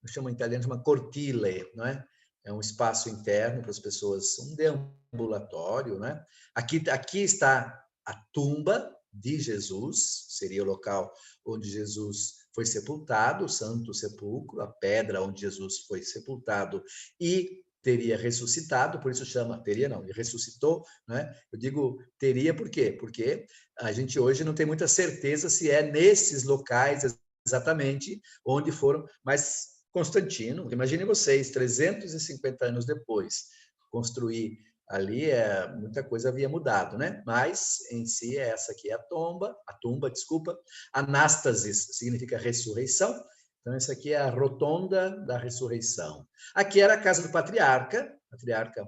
chama em italiano, chama cortile, não é? É um espaço interno para as pessoas, um deambulatório, né? Aqui está a tumba de Jesus, seria o local onde Jesus foi sepultado, o Santo Sepulcro, a pedra onde Jesus foi sepultado e teria ressuscitado, por isso chama, teria não, ele ressuscitou, né? Eu digo teria por quê? Porque a gente hoje não tem muita certeza se é nesses locais exatamente onde foram, mas Constantino, imaginem vocês, 350 anos depois, construir ali, muita coisa havia mudado, né? Mas, em si, essa aqui é a tumba, desculpa. Anástasis significa ressurreição. Então, essa aqui é a rotonda da ressurreição. Aqui era a casa do patriarca. O patriarca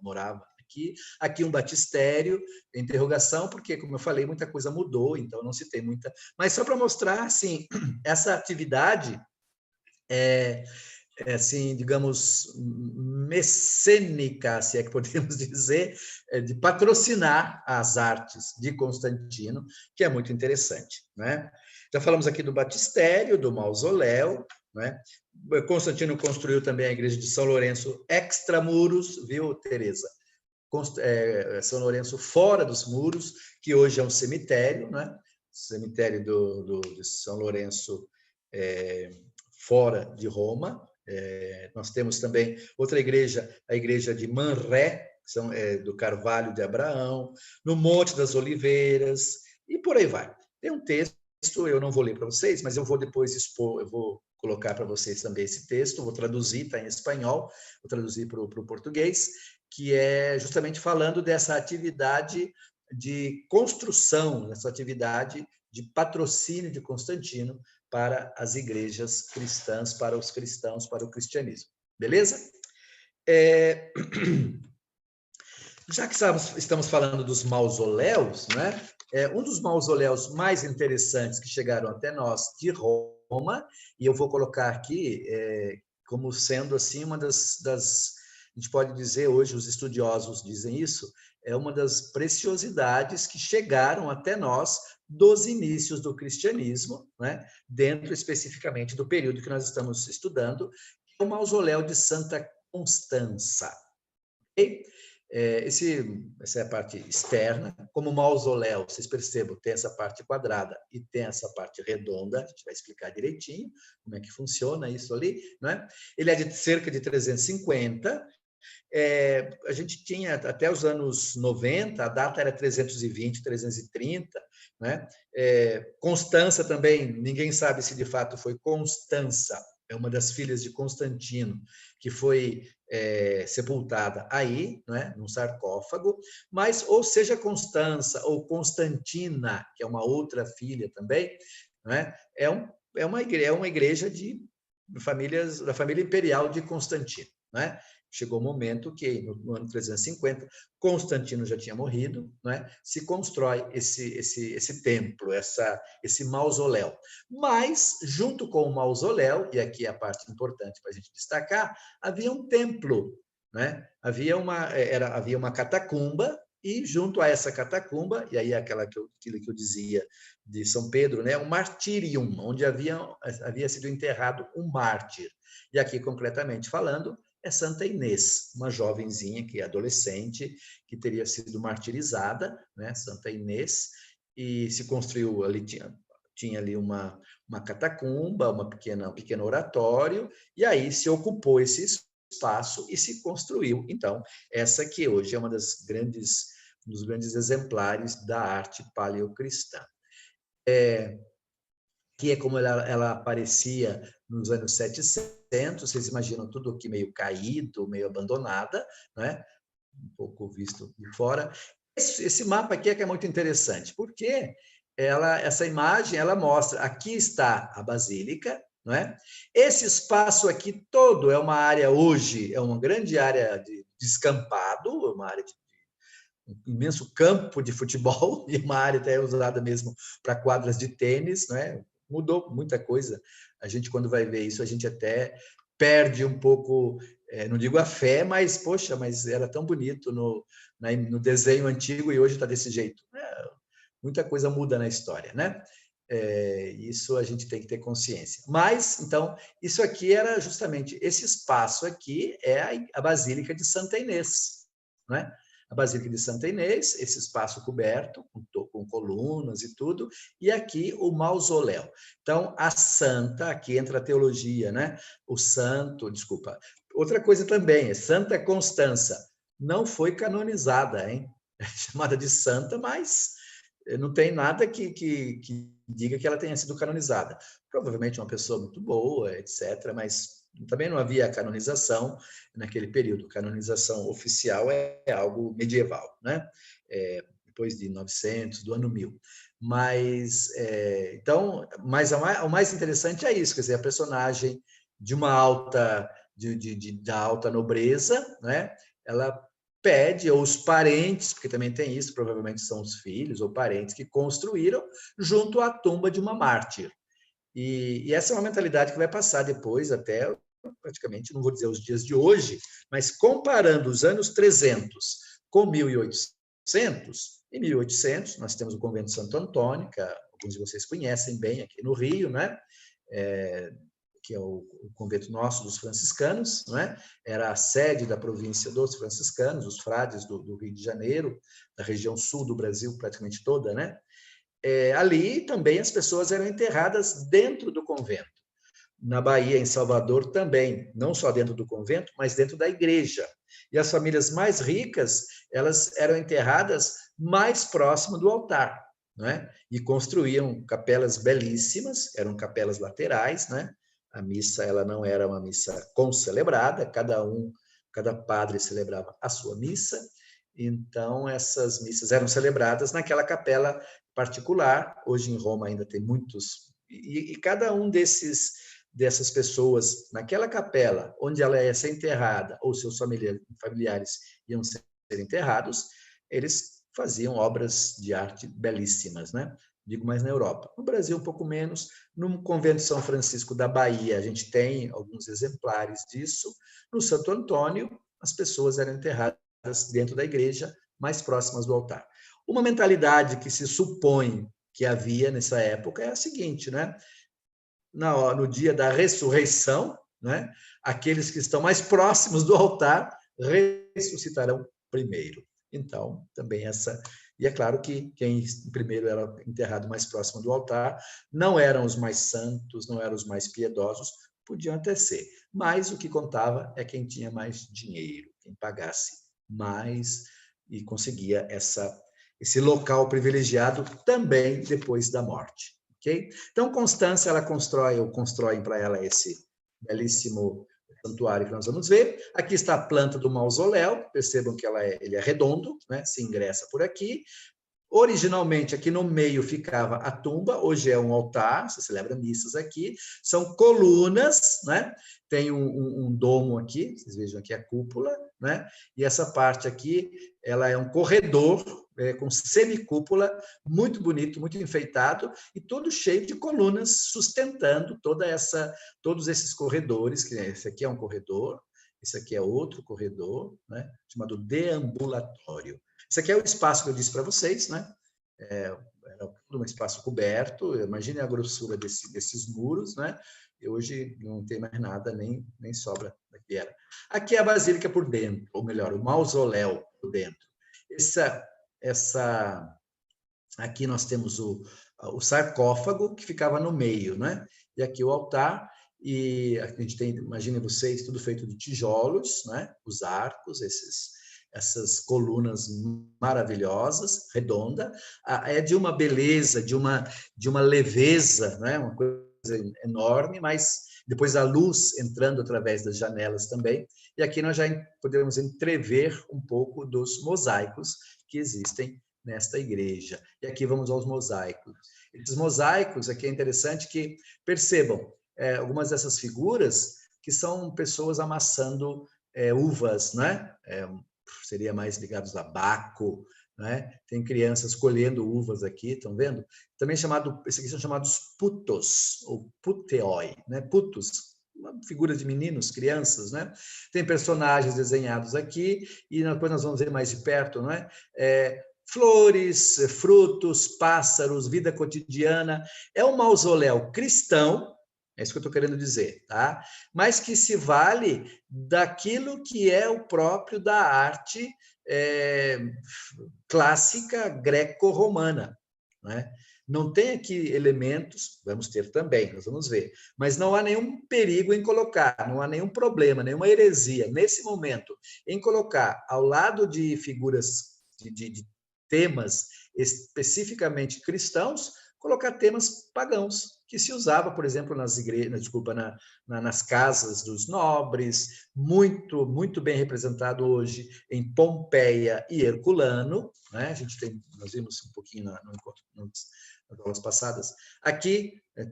morava Aqui um batistério, interrogação, porque, como eu falei, muita coisa mudou, então não se tem muita... Mas só para mostrar, assim, essa atividade assim, digamos, mecênica, se é que podemos dizer, de patrocinar as artes de Constantino, que é muito interessante, né? Já falamos aqui do batistério, do mausoléu, né? Constantino construiu também a igreja de São Lourenço extramuros, viu, Teresa? São Lourenço fora dos muros, que hoje é um cemitério, né? Cemitério de São Lourenço fora de Roma. Nós temos também outra igreja, a igreja de Manré, do Carvalho de Abraão, no Monte das Oliveiras, e por aí vai. Tem um texto, eu não vou ler para vocês, mas eu vou depois expor, eu vou colocar para vocês também esse texto, vou traduzir, está em espanhol, vou traduzir para o português, que é justamente falando dessa atividade de construção, dessa atividade de patrocínio de Constantino para as igrejas cristãs, para os cristãos, para o cristianismo. Beleza? Já que estamos falando dos mausoléus, né? Um dos mausoléus mais interessantes que chegaram até nós de Roma, e eu vou colocar aqui como sendo assim uma das a gente pode dizer hoje, os estudiosos dizem isso, é uma das preciosidades que chegaram até nós dos inícios do cristianismo, né? Dentro especificamente do período que nós estamos estudando, que é o mausoléu de Santa Constança. Okay? Essa é a parte externa. Como mausoléu, vocês percebam, tem essa parte quadrada e tem essa parte redonda, a gente vai explicar direitinho como é que funciona isso ali, né? Ele é de cerca de 350. A gente tinha, até os anos 90, a data era 320, 330, né? Constança também, ninguém sabe se de fato foi Constança, é uma das filhas de Constantino, que foi sepultada aí, né, num sarcófago, mas ou seja Constança ou Constantina, que é uma outra filha também, né, é uma igreja da família imperial de Constantino, né? Chegou o momento que, no ano 350, Constantino já tinha morrido, né? Se constrói esse templo, esse mausoléu. Mas, junto com o mausoléu, e aqui é a parte importante para a gente destacar, havia um templo, né? Havia uma catacumba, e junto a essa catacumba, e aí aquilo que eu dizia de São Pedro, né? Um martírium, onde havia sido enterrado um mártir. E aqui, concretamente falando, é Santa Inês, uma jovenzinha que é adolescente, que teria sido martirizada, né? Santa Inês, e se construiu ali, tinha ali uma catacumba, um pequeno oratório, e aí se ocupou esse espaço e se construiu, então, essa que hoje é dos grandes exemplares da arte paleocristã. Que é como ela aparecia nos anos 700, vocês imaginam tudo aqui meio caído, meio abandonada, né? Um pouco visto de fora. Esse mapa aqui é que é muito interessante, porque essa imagem ela mostra, aqui está a Basílica, não é? Esse espaço aqui todo é uma área hoje, é uma grande área de descampado, uma área de um imenso campo de futebol, e uma área até usada mesmo para quadras de tênis, né? Mudou muita coisa. A gente, quando vai ver isso, a gente até perde um pouco, não digo a fé, mas, poxa, mas era tão bonito no desenho antigo e hoje está desse jeito. Muita coisa muda na história, né? Isso a gente tem que ter consciência. Mas, então, isso aqui era justamente, esse espaço aqui é a Basílica de Santa Inês, né? A Basílica de Santa Inês, esse espaço coberto, com colunas e tudo, e aqui o mausoléu. Então, a santa, aqui entra a teologia, né? O santo, desculpa. Outra coisa também, Santa Constança, não foi canonizada, hein? É chamada de santa, mas não tem nada que diga que ela tenha sido canonizada. Provavelmente uma pessoa muito boa, etc., mas também não havia canonização naquele período. Canonização oficial é algo medieval, né? Depois de 900, do ano 1000. Mas, então, o mais interessante é isso, quer dizer, a personagem de uma da alta nobreza, né? Ela pede, ou os parentes, porque também tem isso, provavelmente são os filhos ou parentes que construíram junto à tumba de uma mártir. E essa é uma mentalidade que vai passar depois até praticamente, não vou dizer os dias de hoje, mas comparando os anos 300 com 1800, em 1800 nós temos o convento de Santo Antônio, que alguns de vocês conhecem bem aqui no Rio, né? Que é o convento nosso dos franciscanos, né? Era a sede da província dos franciscanos, os frades do Rio de Janeiro, da região sul do Brasil praticamente toda, né? Ali também as pessoas eram enterradas dentro do convento. Na Bahia, em Salvador, também, não só dentro do convento, mas dentro da igreja. E as famílias mais ricas, elas eram enterradas mais próximo do altar, né? E construíam capelas belíssimas, eram capelas laterais, né? A missa, ela não era uma missa concelebrada, cada padre celebrava a sua missa, então essas missas eram celebradas naquela capela particular. Hoje em Roma ainda tem muitos, e cada um dessas pessoas naquela capela onde ela ia ser enterrada ou seus familiares iam ser enterrados, eles faziam obras de arte belíssimas, né? Digo mais na Europa. No Brasil um pouco menos. No convento de São Francisco da Bahia a gente tem alguns exemplares disso. No Santo Antônio as pessoas eram enterradas dentro da igreja, mais próximas do altar. Uma mentalidade que se supõe que havia nessa época é a seguinte, né? No dia da ressurreição, né? Aqueles que estão mais próximos do altar ressuscitarão primeiro. Então, também essa... E é claro que quem primeiro era enterrado mais próximo do altar não eram os mais santos, não eram os mais piedosos, podiam até ser. Mas o que contava é quem tinha mais dinheiro, quem pagasse mais e conseguia esse local privilegiado também depois da morte. Okay? Então, Constância, ela constroem para ela esse belíssimo santuário que nós vamos ver. Aqui está a planta do mausoléu, percebam que ele é redondo, né? Se ingressa por aqui. Originalmente, aqui no meio ficava a tumba, hoje é um altar, se celebra missas aqui, são colunas, né? Tem um domo aqui, vocês vejam aqui a cúpula, né? E essa parte aqui, ela é um corredor com semicúpula, muito bonito, muito enfeitado, e todo cheio de colunas sustentando todos esses corredores, que esse aqui é um corredor, esse aqui é outro corredor, né? Chamado deambulatório. Esse aqui é o espaço que eu disse para vocês, né? Era um espaço coberto, imagine a grossura desses muros, né? E hoje não tem mais nada, nem sobra daqui era. Aqui é a basílica por dentro, ou melhor, o mausoléu por dentro. Aqui nós temos o sarcófago que ficava no meio, né? E aqui o altar, e a gente tem, imaginem vocês, tudo feito de tijolos, né? Os arcos, essas colunas maravilhosas, redonda, é de uma beleza, de uma leveza, né? Uma coisa enorme, mas depois a luz entrando através das janelas também, e aqui nós já podemos entrever um pouco dos mosaicos que existem nesta igreja. E aqui vamos aos mosaicos. Esses mosaicos, aqui é interessante que percebam algumas dessas figuras que são pessoas amassando uvas, né? Seria mais ligados a Baco, né? Tem crianças colhendo uvas aqui, estão vendo? Também esses aqui são chamados putos, ou puteoi, né? Putos, uma figura de meninos, crianças, né? Tem personagens desenhados aqui, e depois nós vamos ver mais de perto, não é? Flores, frutos, pássaros, vida cotidiana. É um mausoléu cristão, é isso que eu estou querendo dizer, tá? Mas que se vale daquilo que é o próprio da arte clássica greco-romana, né? Não tem aqui elementos, vamos ter também, nós vamos ver, mas não há nenhum perigo em colocar, não há nenhum problema, nenhuma heresia, nesse momento, em colocar ao lado de figuras de temas especificamente cristãos, colocar temas pagãos, que se usava, por exemplo, nas igrejas, nas casas dos nobres, muito, muito bem representado hoje em Pompeia e Herculano, né? Nós vimos um pouquinho nas aulas passadas. Aqui é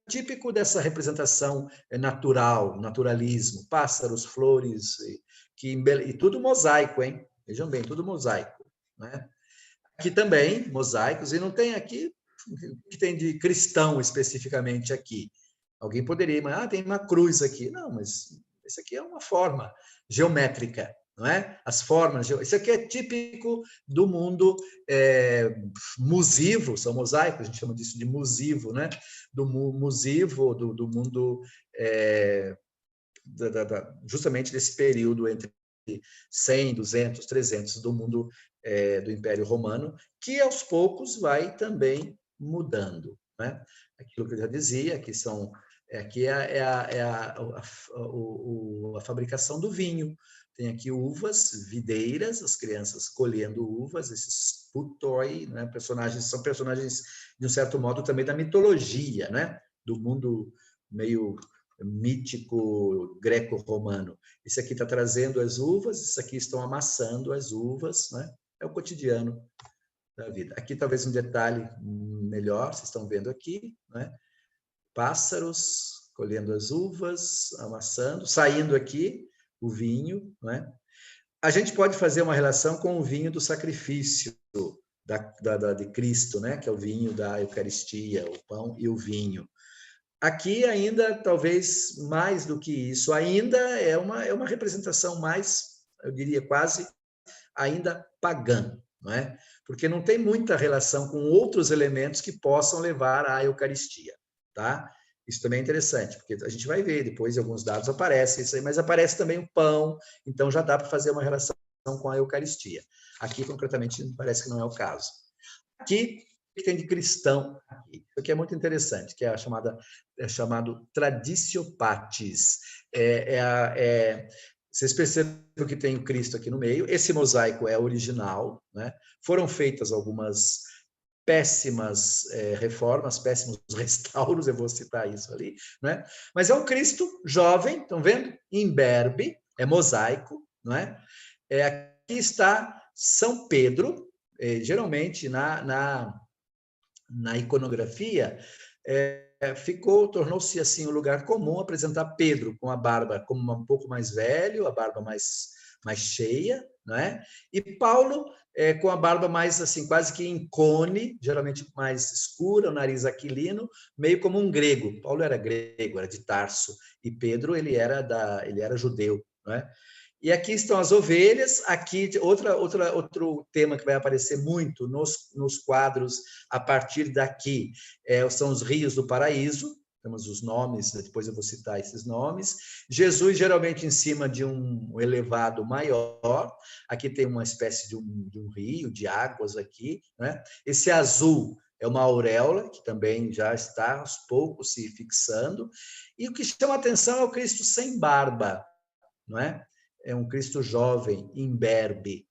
típico dessa representação natural, naturalismo, pássaros, flores, e tudo mosaico, hein? Vejam bem, tudo mosaico, né? Aqui também, mosaicos, e não tem aqui o que tem de cristão especificamente aqui. Alguém poderia, mas tem uma cruz aqui. Não, mas isso aqui é uma forma geométrica, não é? As formas, isso aqui é típico do mundo musivo, são mosaicos, a gente chama disso de musivo, né? Do musivo, do mundo justamente desse período entre 100, 200, 300 do mundo do Império Romano, que aos poucos vai também mudando, né? Aquilo que eu já dizia, que são aqui a fabricação do vinho. Tem aqui uvas, videiras, as crianças colhendo uvas, esses putoi, né? São personagens, de um certo modo, também da mitologia, né? Do mundo meio mítico greco-romano. Isso aqui está trazendo as uvas, isso aqui estão amassando as uvas, né? É o cotidiano da vida. Aqui talvez um detalhe melhor, vocês estão vendo aqui, né? Pássaros colhendo as uvas, amassando, saindo aqui o vinho, né? A gente pode fazer uma relação com o vinho do sacrifício de Cristo, né? Que é o vinho da Eucaristia, o pão e o vinho. Aqui ainda, talvez mais do que isso, ainda é uma representação mais, eu diria quase, ainda pagã, não é? Porque não tem muita relação com outros elementos que possam levar à Eucaristia, tá? Isso também é interessante, porque a gente vai ver depois, em alguns dados aparece isso aí, mas aparece também o pão, então já dá para fazer uma relação com a Eucaristia. Aqui, concretamente, parece que não é o caso. Aqui, que tem de cristão aqui. Isso aqui é muito interessante, que é chamado Traditio Pacis. Vocês percebem que tem o Cristo aqui no meio. Esse mosaico é original, né? Foram feitas algumas péssimas reformas, péssimos restauros, eu vou citar isso ali, né? Mas é um Cristo jovem, estão vendo? Imberbe, é mosaico, não é? Aqui está São Pedro, geralmente na iconografia, tornou-se assim um lugar comum apresentar Pedro com a barba como um pouco mais velho, a barba mais cheia, não é? E Paulo com a barba mais assim, quase que em cone, geralmente mais escura, o nariz aquilino, meio como um grego. Paulo era grego, era de Tarso, e Pedro ele era judeu, não é? E aqui estão as ovelhas, aqui outro tema que vai aparecer muito nos quadros a partir daqui, são os rios do paraíso, temos os nomes, depois eu vou citar esses nomes. Jesus geralmente em cima de um elevado maior, aqui tem uma espécie de um rio, de águas aqui, né? Esse azul é uma auréola, que também já está aos poucos se fixando, e o que chama a atenção é o Cristo sem barba, não é? É um Cristo jovem, imberbe.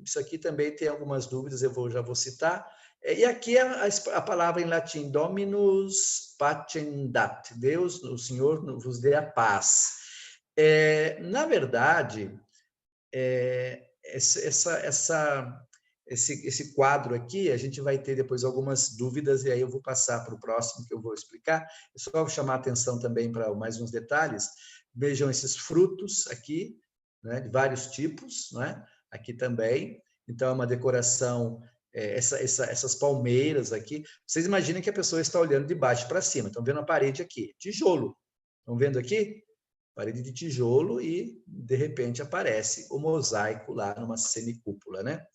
Isso aqui também tem algumas dúvidas, já vou citar. E aqui a palavra em latim, Dominus Pacendat, Deus, o Senhor vos dê a paz. Na verdade, esse quadro aqui, a gente vai ter depois algumas dúvidas, e aí eu vou passar para o próximo que eu vou explicar. Eu só vou chamar a atenção também para mais uns detalhes. Vejam esses frutos aqui, né, de vários tipos, né? Aqui também. Então, é uma decoração, essas palmeiras aqui. Vocês imaginem que a pessoa está olhando de baixo para cima. Estão vendo a parede aqui, tijolo. Estão vendo aqui? Parede de tijolo e, de repente, aparece o mosaico lá numa semicúpula, né?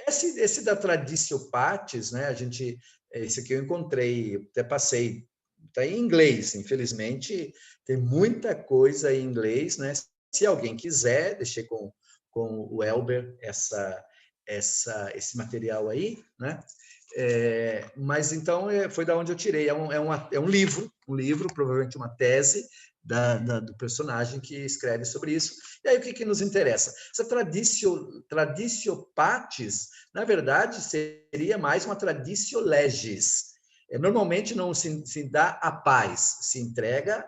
Esse da Traditio Pacis, né? Esse aqui eu encontrei, até passei, está em inglês, infelizmente, tem muita coisa em inglês, né? Se alguém quiser, deixei com o Elber esse material aí, né? Mas então foi da onde eu tirei. É um livro, provavelmente uma tese do personagem que escreve sobre isso. E aí o que nos interessa? Essa Traditio Pacis, na verdade, seria mais uma Traditio Legis. Normalmente não se dá a paz, se entrega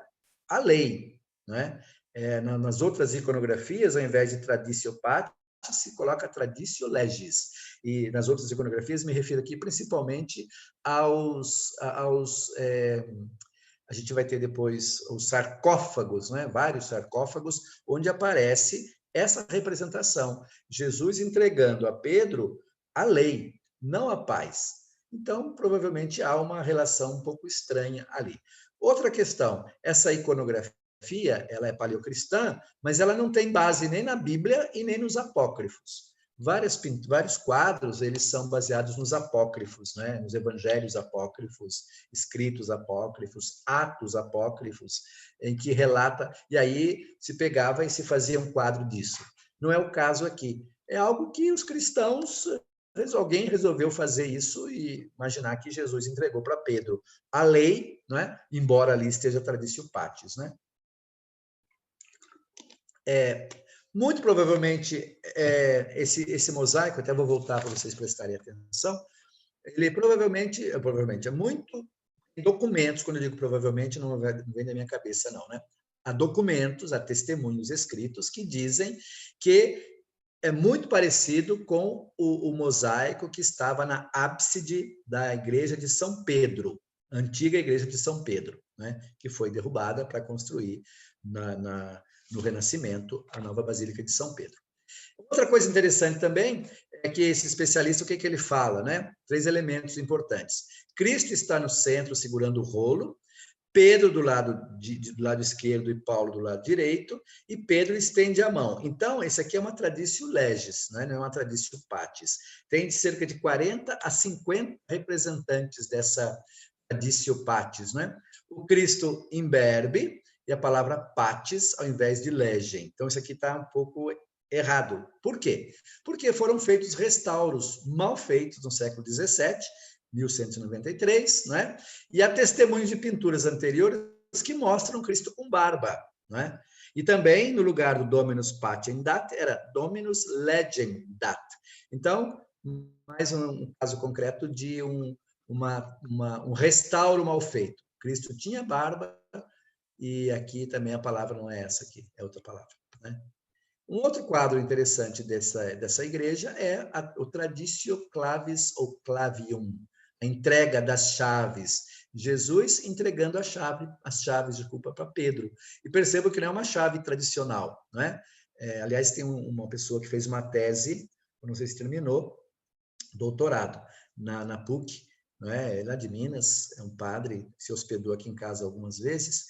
a lei, não é? Nas outras iconografias, ao invés de Traditio Pacis, se coloca Traditio Legis. E nas outras iconografias, me refiro aqui principalmente a gente vai ter depois os sarcófagos, né? Vários sarcófagos, onde aparece essa representação. Jesus entregando a Pedro a lei, não a paz. Então, provavelmente há uma relação um pouco estranha ali. Outra questão, essa iconografia, ela é paleocristã, mas ela não tem base nem na Bíblia e nem nos apócrifos. Vários quadros, eles são baseados nos apócrifos, né? Nos evangelhos apócrifos, escritos apócrifos, atos apócrifos, em que relata, e aí se pegava e se fazia um quadro disso. Não é o caso aqui. É algo que os cristãos, alguém resolveu fazer isso e imaginar que Jesus entregou para Pedro a lei, não é? Embora ali esteja traditio patis, né? Muito provavelmente, esse mosaico, até vou voltar para vocês prestarem atenção, ele provavelmente é muito documentos, quando eu digo provavelmente, não vem da minha cabeça, não, né? Há documentos, há testemunhos escritos que dizem que é muito parecido com o mosaico que estava na ábside da igreja de São Pedro, antiga igreja de São Pedro, né? Que foi derrubada para construir no Renascimento a nova Basílica de São Pedro. Outra coisa interessante também é que esse especialista, o que ele fala, né? 3 elementos importantes. Cristo está no centro segurando o rolo, Pedro do lado esquerdo e Paulo do lado direito, e Pedro estende a mão. Então, esse aqui é uma traditio legis, né? Não é uma traditio patis. Tem cerca de 40 a 50 representantes dessa traditio patis, né? O Cristo imberbe e a palavra patis ao invés de legem. Então, isso aqui está um pouco errado. Por quê? Porque foram feitos restauros mal feitos no século XVII, 1193, né? E há testemunhos de pinturas anteriores que mostram Cristo com barba, né? E também, no lugar do Dominus Patiendat, era Dominus Legendat. Então, mais um caso concreto de um restauro mal feito. Cristo tinha barba, e aqui também a palavra não é essa aqui, é outra palavra, né? Um outro quadro interessante dessa igreja é o Traditio Clavis ou Clavium, a entrega das chaves. Jesus entregando as chaves para Pedro. E perceba que não é uma chave tradicional, não é? Aliás, tem uma pessoa que fez uma tese, não sei se terminou, doutorado, na PUC, não é? Lá de Minas, é um padre, se hospedou aqui em casa algumas vezes,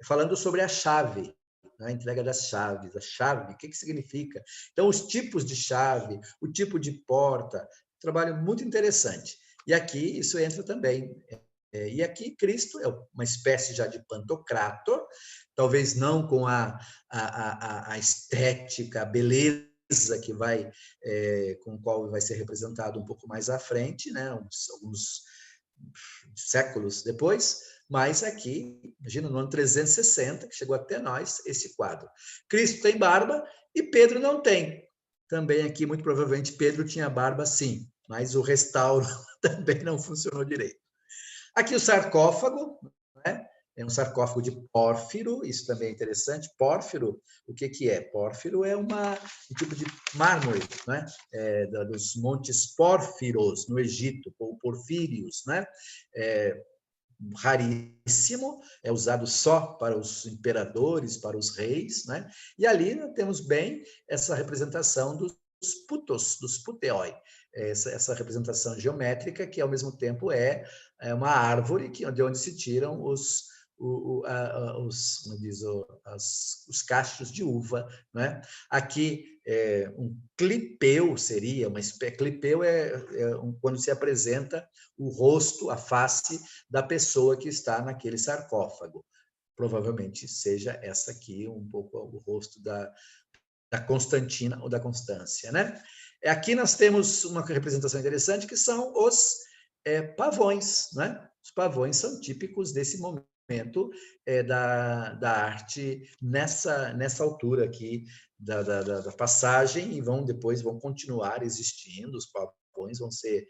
falando sobre a chave, a entrega das chaves. A chave, o que significa? Então, os tipos de chave, o tipo de porta, trabalho muito interessante. E aqui isso entra também. E aqui Cristo é uma espécie já de pantocrator, talvez não com a estética, a beleza que vai, com o qual vai ser representado um pouco mais à frente, né? Alguns séculos depois, mas aqui, imagina, no ano 360, que chegou até nós, esse quadro. Cristo tem barba e Pedro não tem. Também aqui, muito provavelmente, Pedro tinha barba sim, mas o restauro também não funcionou direito. Aqui o sarcófago, né? É um sarcófago de pórfiro, isso também é interessante. Pórfiro, o que é? Pórfiro é um tipo de mármore, né? Dos montes pórfiros no Egito, ou porfírios, né? Raríssimo, é usado só para os imperadores, para os reis, né? E ali nós temos bem essa representação dos putos, dos puteoi, essa representação geométrica que ao mesmo tempo é uma árvore de onde se tiram os cachos de uva, né? Aqui um clipeu seria uma espécie. Clipeu quando se apresenta o rosto, a face da pessoa que está naquele sarcófago. Provavelmente seja essa aqui um pouco o rosto da Constantina ou da Constância, né? Aqui nós temos uma representação interessante que são os pavões, né? Os pavões são típicos desse momento da arte nessa altura aqui da passagem e depois vão continuar existindo. Os pavões vão ser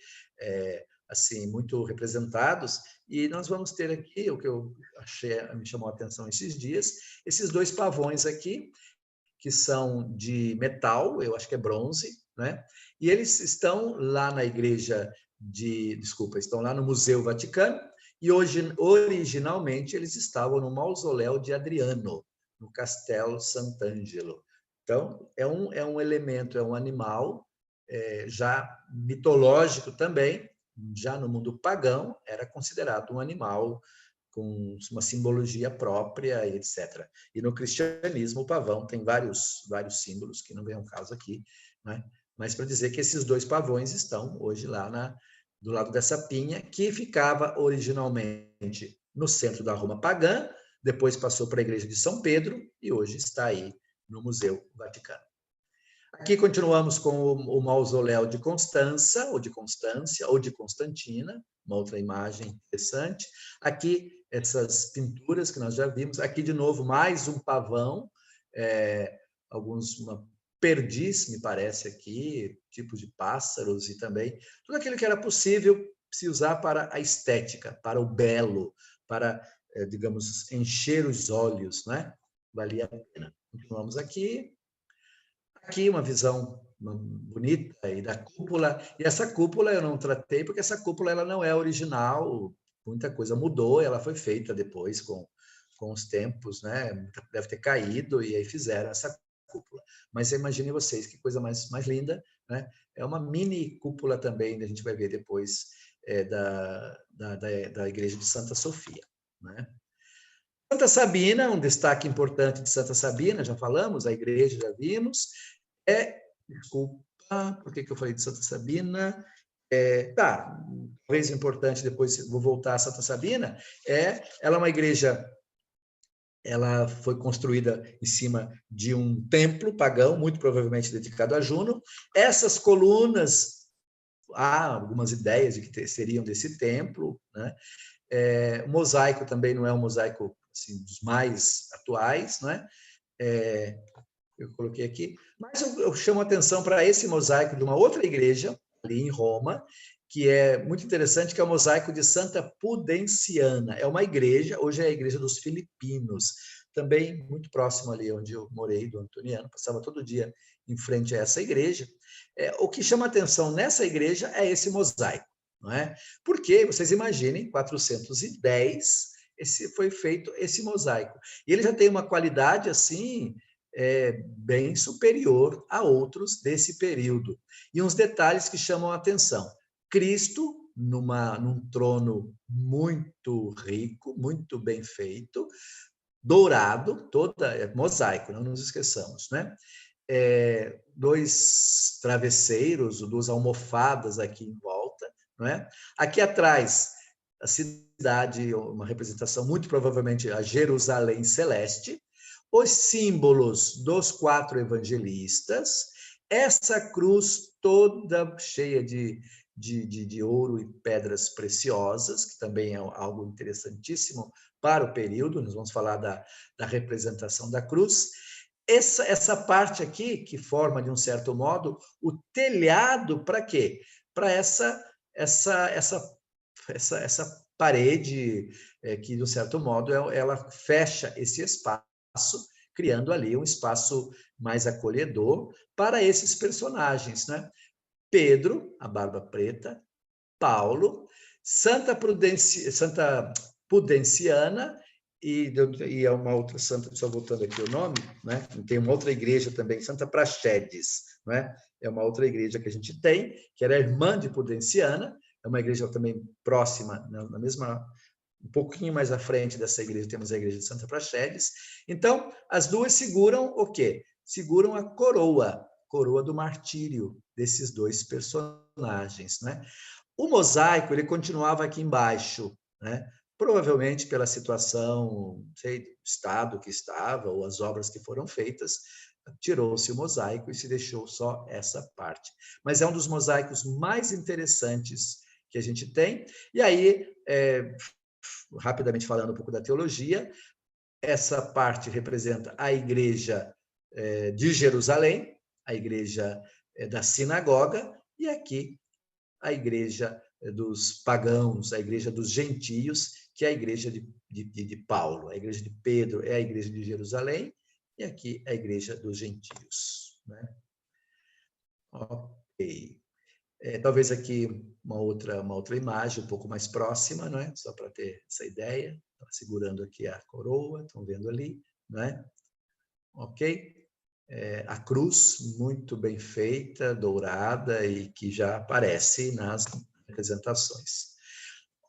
assim muito representados e nós vamos ter aqui o que eu achei, me chamou a atenção esses dias, esses 2 pavões aqui que são de metal, eu acho que é bronze, né? E eles estão lá na igreja estão lá no Museu Vaticano, e hoje, originalmente, eles estavam no mausoléu de Adriano, no Castelo Sant'Angelo. Então, é um elemento, é um animal já mitológico também, já no mundo pagão, era considerado um animal com uma simbologia própria, etc. E no cristianismo, o pavão tem vários símbolos, que não vem ao caso aqui, né? Mas para dizer que esses 2 pavões estão hoje lá do lado dessa pinha, que ficava originalmente no centro da Roma pagã, depois passou para a igreja de São Pedro e hoje está aí no Museu Vaticano. Aqui continuamos com o mausoléu de Constança, ou de Constância, ou de Constantina, uma outra imagem interessante. Aqui, essas pinturas que nós já vimos. Aqui, de novo, mais um pavão, uma perdiz, me parece aqui, tipos de pássaros e também tudo aquilo que era possível se usar para a estética, para o belo, para, digamos, encher os olhos, né? Valia a pena. Continuamos aqui. Aqui uma visão bonita aí da cúpula, e essa cúpula eu não tratei, porque essa cúpula ela não é original, muita coisa mudou, ela foi feita depois com os tempos, né? Deve ter caído, e aí fizeram essa cúpula. Mas imaginem vocês, que coisa mais linda, né? É uma mini cúpula também, a gente vai ver depois, da igreja de Santa Sofia, né? Santa Sabina, um destaque importante de Santa Sabina, já falamos, a igreja já vimos. Desculpa, por que eu falei de Santa Sabina? Talvez importante, depois vou voltar a Santa Sabina, ela é uma igreja, ela foi construída em cima de um templo pagão, muito provavelmente dedicado a Juno. Essas colunas, há algumas ideias de que seriam desse templo, né? O mosaico também não é um mosaico assim, dos mais atuais, né? Eu coloquei aqui, mas eu chamo a atenção para esse mosaico de uma outra igreja, ali em Roma, que é muito interessante, que é o mosaico de Santa Pudenciana. É uma igreja, hoje é a igreja dos Filipinos, também muito próximo ali onde eu morei, do Antoniano, passava todo dia em frente a essa igreja. O que chama a atenção nessa igreja é esse mosaico, não é? Porque, vocês imaginem, 410, foi feito esse mosaico. E ele já tem uma qualidade assim, bem superior a outros desse período. E uns detalhes que chamam a atenção. Cristo, num trono muito rico, muito bem feito, dourado, mosaico, não nos esqueçamos, né? 2 travesseiros, 2 almofadas aqui em volta, não é? Aqui atrás, a cidade, uma representação muito provavelmente a Jerusalém Celeste, os símbolos dos 4 evangelistas, essa cruz toda cheia de ouro e pedras preciosas, que também é algo interessantíssimo para o período, nós vamos falar da representação da cruz. Essa parte aqui, que forma, de um certo modo, o telhado, para quê? Para essa parede, que, de um certo modo, ela fecha esse espaço, criando ali um espaço mais acolhedor para esses personagens, né? Pedro, a barba preta, Paulo, Santa Pudenciana e é uma outra santa, só voltando aqui o nome, né? Tem uma outra igreja também, Santa Praxedes, né? É uma outra igreja que a gente tem, que era irmã de Pudenciana, é uma igreja também próxima, na mesma, um pouquinho mais à frente dessa igreja, temos a igreja de Santa Praxedes. Então, as duas seguram o quê? Seguram a coroa do martírio desses 2 personagens, né? O mosaico, ele continuava aqui embaixo, né? Provavelmente pela situação, não sei, do estado que estava, ou as obras que foram feitas, tirou-se o mosaico e se deixou só essa parte. Mas é um dos mosaicos mais interessantes que a gente tem. E aí, rapidamente falando um pouco da teologia, essa parte representa a igreja de Jerusalém, a igreja da sinagoga, e aqui a igreja dos pagãos, a igreja dos gentios, que é a igreja de Paulo. A igreja de Pedro é a igreja de Jerusalém, e aqui a igreja dos gentios, né? Ok. Talvez aqui uma outra imagem um pouco mais próxima, não é? Só para ter essa ideia. Tá segurando aqui a coroa, estão vendo ali, não é? Ok? a cruz muito bem feita, dourada, e que já aparece nas representações.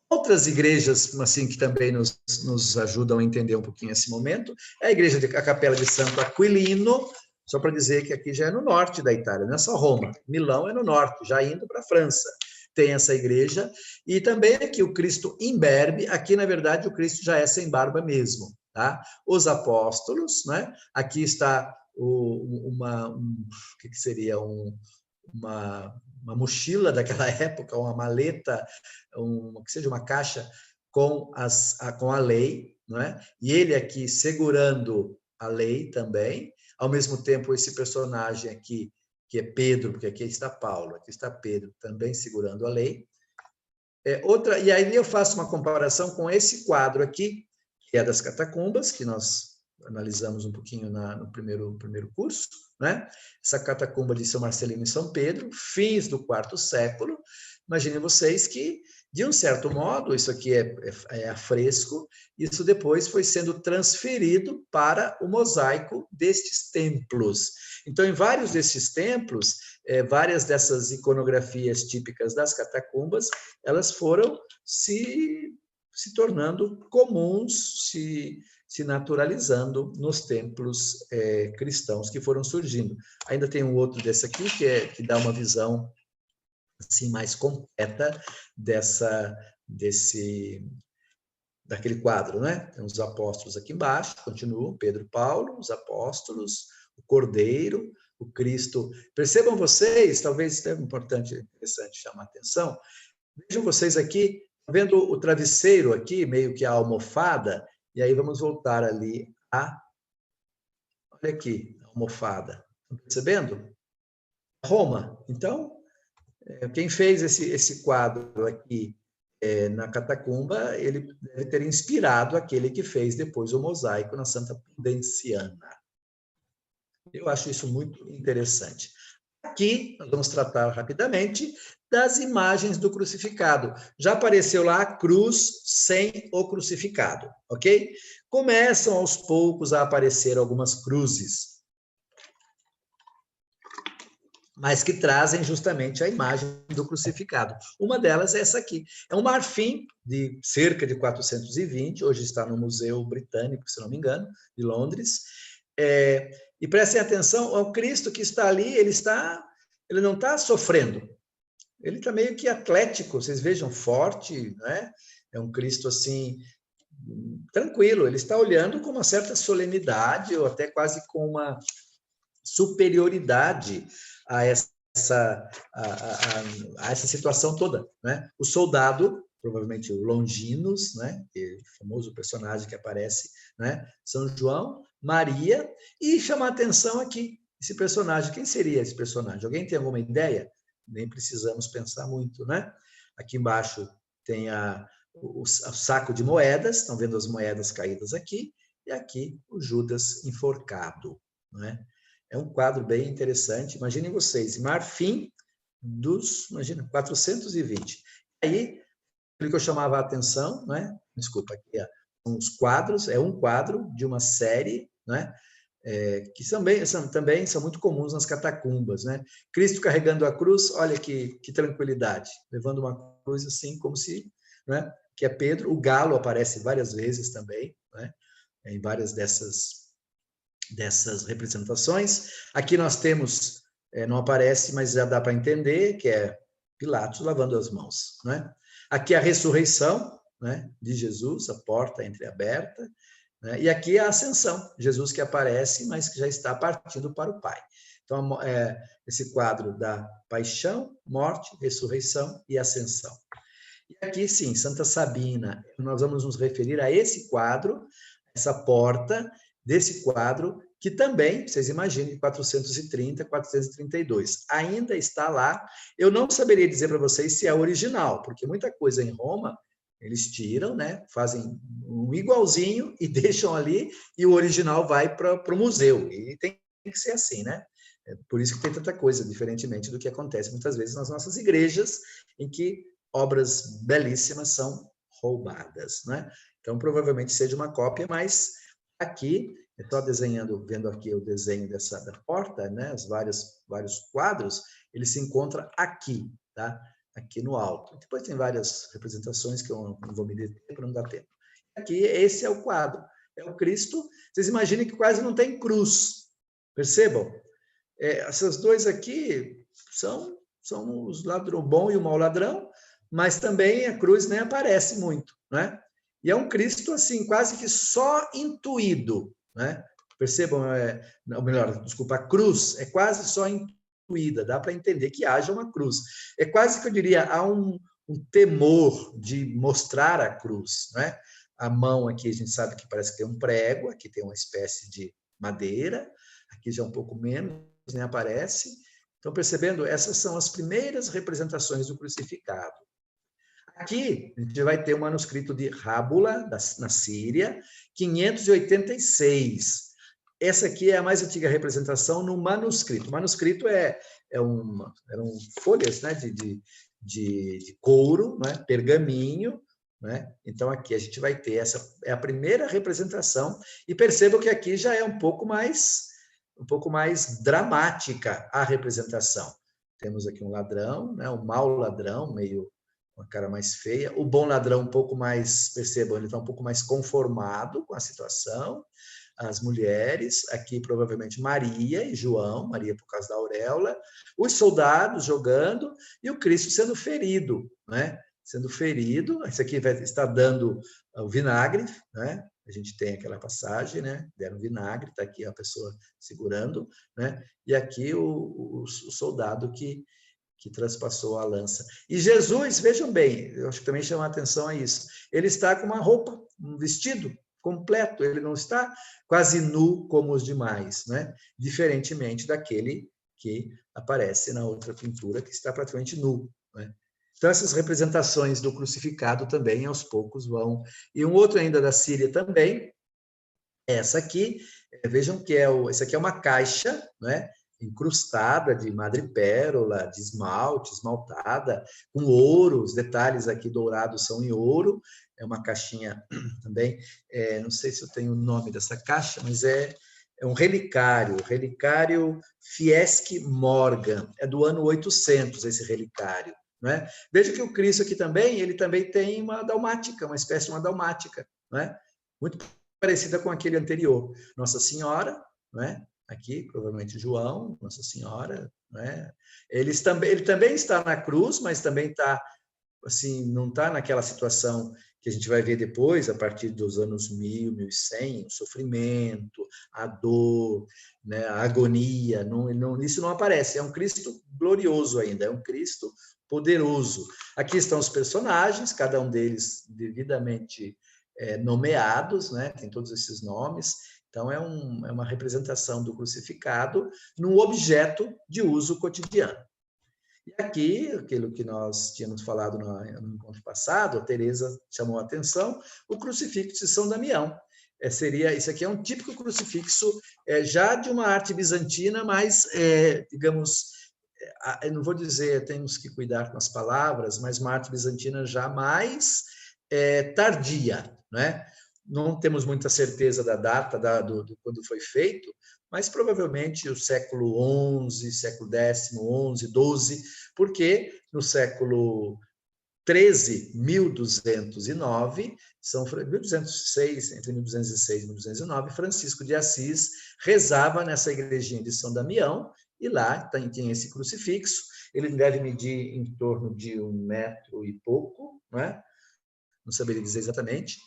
Outras igrejas assim que também nos ajudam a entender um pouquinho esse momento é a Capela de Santo Aquilino, só para dizer que aqui já é no norte da Itália, não é só Roma. Milão é no norte, já indo para a França. Tem essa igreja. E também aqui o Cristo imberbe, aqui na verdade o Cristo já é sem barba mesmo. Tá? Os apóstolos, né? Aqui está o que seria uma mochila daquela época, uma maleta, que seja uma caixa com a lei, não é? E ele aqui segurando a lei também, ao mesmo tempo esse personagem aqui, que é Pedro, porque aqui está Paulo, aqui está Pedro, também segurando a lei. E aí eu faço uma comparação com esse quadro aqui, que é das catacumbas, que nós analisamos um pouquinho no primeiro curso, né? Essa catacumba de São Marcelino e São Pedro, fins do quarto século. Imaginem vocês que, de um certo modo, isso aqui é afresco, isso depois foi sendo transferido para o mosaico destes templos. Então, em vários desses templos, várias dessas iconografias típicas das catacumbas, elas foram se tornando comuns, se naturalizando nos templos cristãos que foram surgindo. Ainda tem um outro desse aqui, que dá uma visão assim, mais completa daquele quadro, né? Tem os apóstolos aqui embaixo, continuam, Pedro e Paulo, os apóstolos, o Cordeiro, o Cristo. Percebam vocês, talvez é importante, interessante chamar a atenção, vejam vocês aqui, vendo o travesseiro aqui, meio que a almofada, e aí vamos voltar ali olha aqui, a almofada. Estão percebendo? Roma. Então, quem fez esse quadro aqui na catacumba, ele deve ter inspirado aquele que fez depois o mosaico na Santa Pudenciana. Eu acho isso muito interessante. Aqui, nós vamos tratar rapidamente das imagens do crucificado. Já apareceu lá a cruz sem o crucificado, ok? Começam aos poucos a aparecer algumas cruzes, mas que trazem justamente a imagem do crucificado. Uma delas é essa aqui. É um marfim de cerca de 420, hoje está no Museu Britânico, se não me engano, de Londres. E prestem atenção ao Cristo que está ali, ele não está sofrendo. Ele está meio que atlético, vocês vejam, forte, né? É um Cristo assim, tranquilo. Ele está olhando com uma certa solenidade, ou até quase com uma superioridade a essa situação toda, né? O soldado, provavelmente o Longinos, né? O famoso personagem que aparece, né? São João, Maria, e chamar a atenção aqui, esse personagem, quem seria esse personagem? Alguém tem alguma ideia? Nem precisamos pensar muito, né? Aqui embaixo tem o saco de moedas, estão vendo as moedas caídas aqui, e aqui o Judas enforcado, né? É um quadro bem interessante. Imaginem vocês, marfim imagina, 420. Aí, aquilo que eu chamava a atenção, né? Desculpa, aqui são os quadros, é um quadro de uma série, né? Que também são muito comuns nas catacumbas, né? Cristo carregando a cruz, olha que tranquilidade, levando uma cruz assim, como se, né? Que é Pedro, o galo aparece várias vezes também, né? Em várias dessas representações. Aqui nós temos, não aparece, mas já dá para entender, que é Pilatos lavando as mãos, né? Aqui a ressurreição, né, de Jesus, a porta entreaberta, né? E aqui a ascensão, Jesus que aparece, mas que já está partindo para o Pai. Então, esse quadro da paixão, morte, ressurreição e ascensão. E aqui, sim, Santa Sabina, nós vamos nos referir a esse quadro, essa porta desse quadro, que também, vocês imaginem, 430, 432, ainda está lá. Eu não saberia dizer para vocês se é original, porque muita coisa em Roma, eles tiram, né, fazem um igualzinho e deixam ali, e o original vai para o museu. E tem que ser assim, né? É por isso que tem tanta coisa, diferentemente do que acontece muitas vezes nas nossas igrejas, em que obras belíssimas são roubadas, né? Então, provavelmente seja uma cópia, mas aqui é só desenhando, vendo aqui o desenho da porta, né? Os vários quadros, ele se encontra aqui, tá? Aqui no alto. Depois tem várias representações que eu não vou me deter para não dar tempo. Aqui, esse é o quadro. É o Cristo. Vocês imaginem que quase não tem cruz. Percebam? Essas dois aqui são os ladrão, o bom e o mau ladrão, mas também a cruz nem aparece muito, né? E é um Cristo, assim, quase que só intuído, né? Percebam, ou melhor, desculpa, a cruz é quase só intuída, dá para entender que haja uma cruz. É quase que eu diria, há um temor de mostrar a cruz, né? A mão aqui a gente sabe que parece que tem um prego, aqui tem uma espécie de madeira, aqui já um pouco menos, nem aparece. Então, percebendo, essas são as primeiras representações do crucificado. Aqui, a gente vai ter um manuscrito de Rábula, na Síria, 586. Essa aqui é a mais antiga representação no manuscrito. O manuscrito eram folhas, né, de couro, né, pergaminho, né? Então, aqui a gente vai ter essa é a primeira representação, e percebam que aqui já é um pouco mais dramática a representação. Temos aqui um ladrão, né, um mau ladrão, meio com a cara mais feia, o bom ladrão um pouco mais, percebam, ele está um pouco mais conformado com a situação, as mulheres, aqui provavelmente Maria e João, Maria por causa da auréola, os soldados jogando e o Cristo sendo ferido, né? Sendo ferido, isso aqui está dando o vinagre, né? A gente tem aquela passagem, né? Deram vinagre, está aqui a pessoa segurando, né? E aqui o soldado que transpassou a lança. E Jesus, vejam bem, eu acho que também chama a atenção a isso, ele está com uma roupa, um vestido completo, ele não está quase nu como os demais, né? Diferentemente daquele que aparece na outra pintura, que está praticamente nu, né? Então, essas representações do crucificado também, aos poucos, vão... E um outro ainda da Síria também, essa aqui, vejam que essa aqui é uma caixa, né? Incrustada de madrepérola, de esmalte, esmaltada, com ouro, os detalhes aqui dourados são em ouro, é uma caixinha também, não sei se eu tenho o nome dessa caixa, mas é um relicário Fieschi Morgan, é do ano 800 esse relicário, né? Veja que o Cristo aqui também, ele também tem uma dalmática, uma espécie de uma dalmática, né? Muito parecida com aquele anterior. Nossa Senhora, né? Aqui, provavelmente João, Nossa Senhora, né? Ele também está na cruz, mas também está, assim, não está naquela situação que a gente vai ver depois, a partir dos anos 1000, 1100, o sofrimento, a dor, né? A agonia, isso não aparece. É um Cristo glorioso ainda, é um Cristo poderoso. Aqui estão os personagens, cada um deles devidamente nomeados, né? Tem todos esses nomes. Então, é uma representação do crucificado num objeto de uso cotidiano. E aqui, aquilo que nós tínhamos falado no encontro passado, a Teresa chamou a atenção, o crucifixo de São Damião. Isso aqui é um típico crucifixo já de uma arte bizantina, mas, digamos, eu não vou dizer, temos que cuidar com as palavras, mas uma arte bizantina já mais tardia, né? Não temos muita certeza da data do quando foi feito, mas provavelmente o século XI, século X, XI, XII, porque no século XIII, 1209, 1206, entre 1206 e 1209, Francisco de Assis rezava nessa igrejinha de São Damião, e lá tem esse crucifixo, ele deve medir em torno de 1 metro e pouco, né? Não saberia dizer exatamente,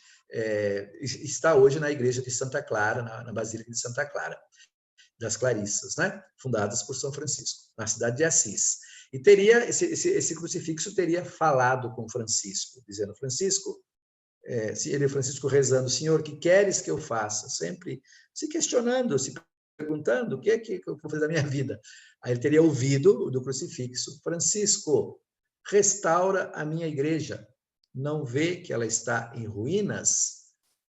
está hoje na igreja de Santa Clara, na Basílica de Santa Clara, das Clarissas, né? Fundadas por São Francisco, na cidade de Assis. E teria esse crucifixo teria falado com Francisco, dizendo: Francisco, Francisco rezando: Senhor, que queres que eu faça? Sempre se questionando, se perguntando: o que é que eu vou fazer da minha vida? Aí ele teria ouvido do crucifixo: Francisco, restaura a minha igreja. Não vê que ela está em ruínas?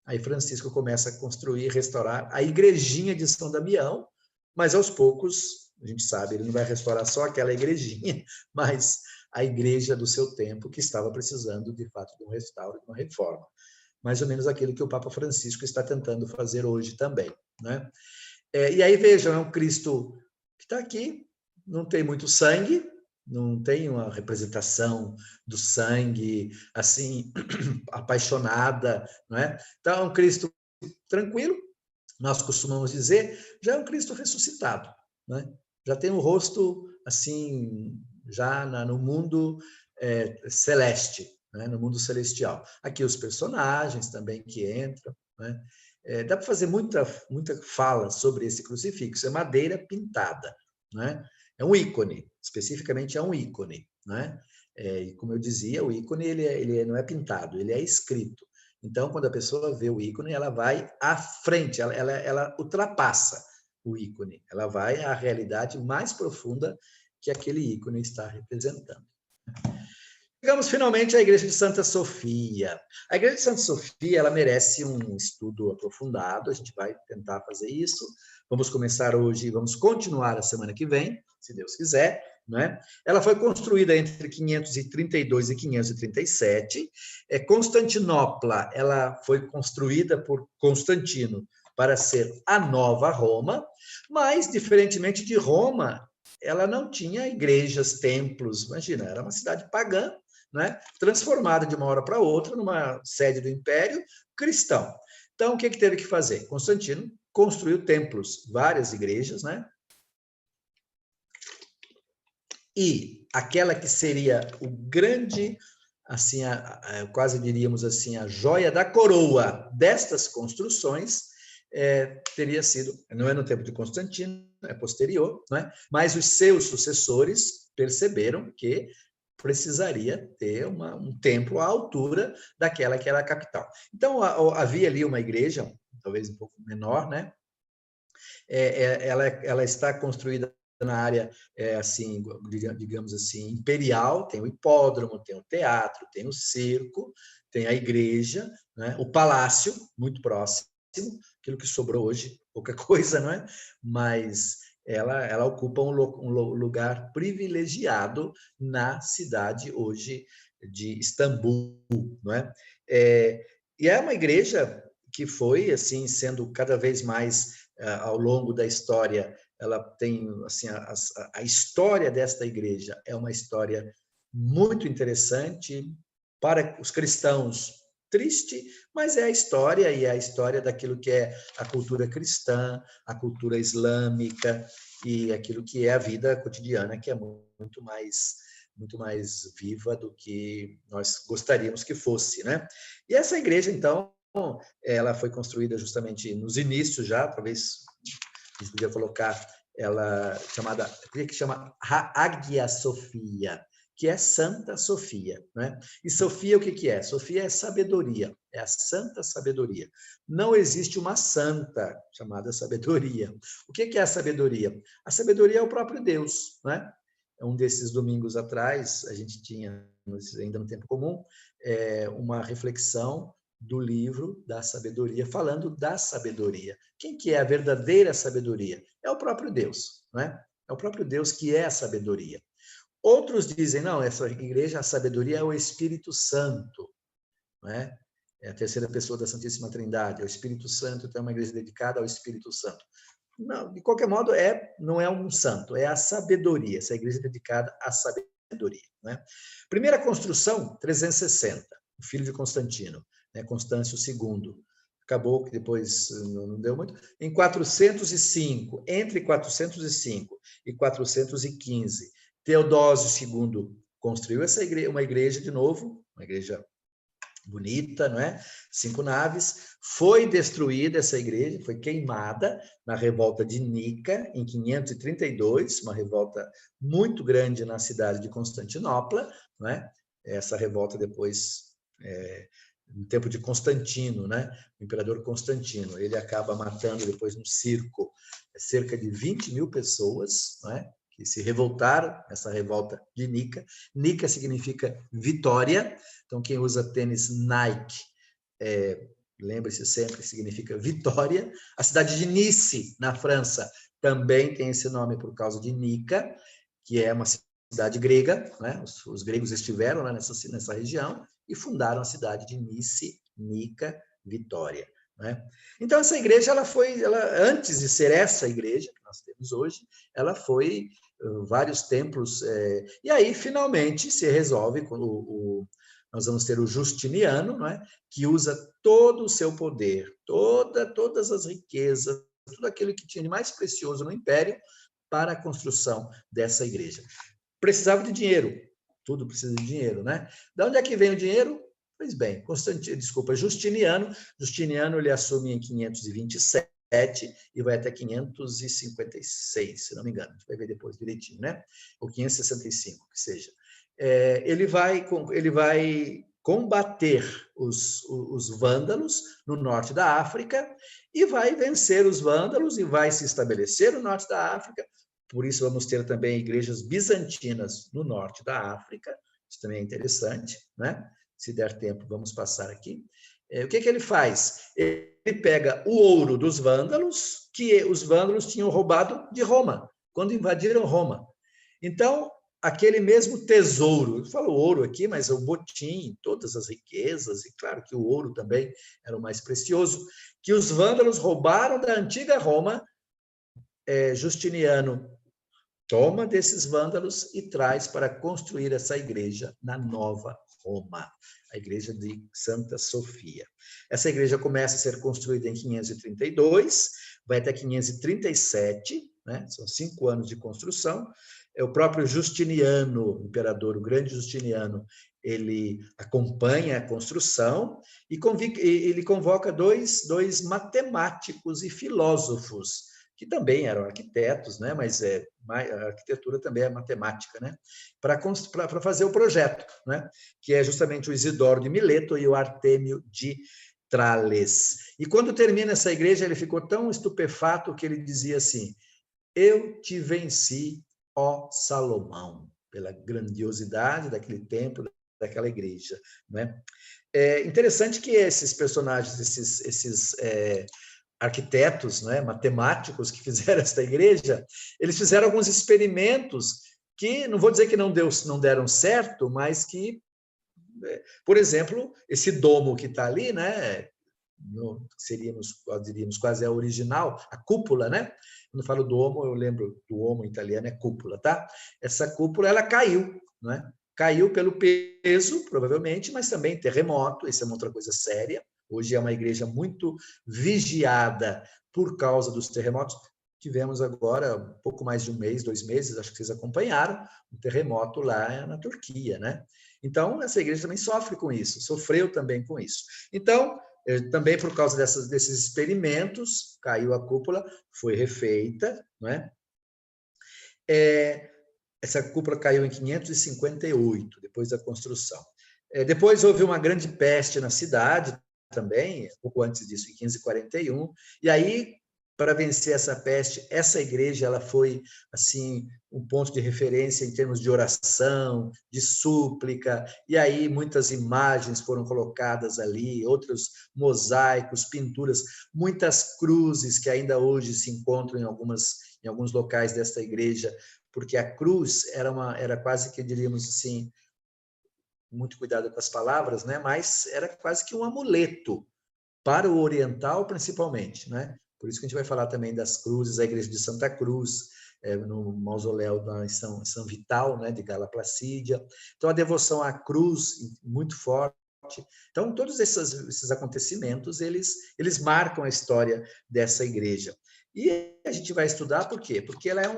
Aí Francisco começa a construir, restaurar a igrejinha de São Damião, mas aos poucos, a gente sabe, ele não vai restaurar só aquela igrejinha, mas a igreja do seu tempo, que estava precisando, de fato, de um restauro, de uma reforma. mais ou menos aquilo que o Papa Francisco está tentando fazer hoje também, né? E aí, vejam, é um Cristo que está aqui, não tem muito sangue, não tem uma representação do sangue, assim, apaixonada, não é? Então, é um Cristo tranquilo, nós costumamos dizer, já é um Cristo ressuscitado, né? Já tem um rosto, assim, já no mundo celeste, né? No mundo celestial. Aqui os personagens também que entram, né? Dá para fazer muita fala sobre esse crucifixo, é madeira pintada, né? É um ícone, especificamente é um ícone, né? E como eu dizia, o ícone ele não é pintado, ele é escrito. Então, quando a pessoa vê o ícone, ela vai à frente, ela ultrapassa o ícone, ela vai à realidade mais profunda que aquele ícone está representando. Chegamos finalmente à Igreja de Santa Sofia. A Igreja de Santa Sofia, ela merece um estudo aprofundado, a gente vai tentar fazer isso. Vamos começar hoje e vamos continuar a semana que vem, se Deus quiser, né? Ela foi construída entre 532 e 537. Constantinopla, ela foi construída por Constantino para ser a nova Roma, mas, diferentemente de Roma, ela não tinha igrejas, templos, imagina, era uma cidade pagã, né? Transformada de uma hora para outra numa sede do Império cristão. Então, o que teve que fazer? Constantino construiu templos, várias igrejas, né? E aquela que seria o grande, assim, quase diríamos assim, a joia da coroa destas construções, teria sido, não é no tempo de Constantino, é posterior, né? Mas os seus sucessores perceberam que precisaria ter um templo à altura daquela que era a capital. Então, havia ali uma igreja, talvez um pouco menor, né? Ela está construída na área, assim, digamos assim, imperial, tem o hipódromo, tem o teatro, tem o circo, tem a igreja, né? O palácio, muito próximo, aquilo que sobrou hoje, pouca coisa, não é? Mas ela ocupa um lugar privilegiado na cidade hoje de Istambul, não é? E é uma igreja que foi assim sendo cada vez mais ao longo da história, ela tem assim a história desta igreja é uma história muito interessante para os cristãos. Triste, mas é a história, e é a história daquilo que é a cultura cristã, a cultura islâmica e aquilo que é a vida cotidiana, que é muito mais viva do que nós gostaríamos que fosse, né? E essa igreja, então, ela foi construída justamente nos inícios já, talvez a gente podia colocar ela chamada, que chama Hagia Sophia, que é Santa Sofia, né? E Sofia, o que é? Sofia é sabedoria, é a santa sabedoria. Não existe uma santa chamada sabedoria. O que é a sabedoria? A sabedoria é o próprio Deus, né? Um desses domingos atrás, a gente tinha, ainda no tempo comum, uma reflexão do livro da sabedoria, falando da sabedoria. Quem que é a verdadeira sabedoria? É o próprio Deus, não é? É o próprio Deus que é a sabedoria. Outros dizem, não, essa igreja, a sabedoria é o Espírito Santo, não é? É a terceira pessoa da Santíssima Trindade, é o Espírito Santo, então é uma igreja dedicada ao Espírito Santo. Não, de qualquer modo, não é um santo, é a sabedoria, essa igreja é dedicada à sabedoria, né? Primeira construção, 360, o filho de Constantino, né, Constâncio II. Acabou que depois não deu muito. Em 405, entre 405 e 415, Teodósio II construiu uma igreja de novo, uma igreja bonita, não é? 5 naves. Foi destruída essa igreja, foi queimada na revolta de Nica, em 532, uma revolta muito grande na cidade de Constantinopla, não é? Essa revolta depois, no tempo de Constantino, né? O imperador Constantino, ele acaba matando depois no circo cerca de 20 mil pessoas, não é? Que se revoltaram, essa revolta de Nica. Nica significa vitória, então quem usa tênis Nike, lembre-se sempre, significa vitória. A cidade de Nice, na França, também tem esse nome por causa de Nica, que é uma cidade grega, né? Os gregos estiveram lá nessa região e fundaram a cidade de Nice, Nica Vitória. Né? Então, essa igreja, antes de ser essa igreja que nós temos hoje, ela foi vários templos, e aí, finalmente, se resolve, nós vamos ter o Justiniano, não é? Que usa todo o seu poder, todas as riquezas, tudo aquilo que tinha de mais precioso no Império, para a construção dessa igreja. Precisava de dinheiro, tudo precisa de dinheiro, né? De onde é que vem o dinheiro? Pois bem, Justiniano ele assume em 527 e vai até 556, se não me engano, a gente vai ver depois direitinho, né? Ou 565, que seja. Ele vai combater os vândalos no norte da África e vai vencer os vândalos e vai se estabelecer no norte da África. Por isso vamos ter também igrejas bizantinas no norte da África, isso também é interessante, né? Se der tempo, vamos passar aqui. O que ele faz? Ele pega o ouro dos vândalos, que os vândalos tinham roubado de Roma, quando invadiram Roma. Então, aquele mesmo tesouro, eu falo ouro aqui, mas o botim, todas as riquezas, e claro que o ouro também era o mais precioso, que os vândalos roubaram da antiga Roma, Justiniano toma desses vândalos e traz para construir essa igreja na Nova Roma, a igreja de Santa Sofia. Essa igreja começa a ser construída em 532, vai até 537, né? São 5 anos de construção. O próprio Justiniano, o imperador, o grande Justiniano, ele acompanha a construção e ele convoca dois matemáticos e filósofos, que também eram arquitetos, né? Mas a arquitetura também é matemática, né? Para fazer o projeto, né? Que é justamente o Isidoro de Mileto e o Artêmio de Trales. E quando termina essa igreja, ele ficou tão estupefato que ele dizia assim: eu te venci, ó Salomão, pela grandiosidade daquele templo, daquela igreja, né? É interessante que esses personagens, esses arquitetos, né, matemáticos que fizeram esta igreja, eles fizeram alguns experimentos que, não vou dizer que não deram certo, mas que, por exemplo, esse domo que está ali, né, diríamos quase a original, a cúpula, né? Quando eu falo domo, eu lembro do homo em italiano, é cúpula, tá? Essa cúpula, ela caiu, né? Caiu pelo peso, provavelmente, mas também terremoto, isso é uma outra coisa séria. Hoje é uma igreja muito vigiada por causa dos terremotos. Tivemos agora, um pouco mais de um mês, 2 meses, acho que vocês acompanharam, um terremoto lá na Turquia, né? Então, essa igreja também sofre com isso, sofreu também com isso. Então, também por causa desses experimentos, caiu a cúpula, foi refeita, né? Essa cúpula caiu em 558, depois da construção. Depois houve uma grande peste na cidade, também, pouco antes disso, em 541, e aí, para vencer essa peste, essa igreja ela foi assim um ponto de referência em termos de oração, de súplica, e aí muitas imagens foram colocadas ali, outros mosaicos, pinturas, muitas cruzes que ainda hoje se encontram em alguns locais desta igreja, porque a cruz era quase que, diríamos assim, muito cuidado com as palavras, né? Mas era quase que um amuleto para o oriental, principalmente, né? Por isso que a gente vai falar também das cruzes, a igreja de Santa Cruz, no mausoléu em São Vital, né, de Gala Placídia. Então, a devoção à cruz, muito forte. Então, todos esses acontecimentos, eles marcam a história dessa igreja. E a gente vai estudar por quê? Porque ela é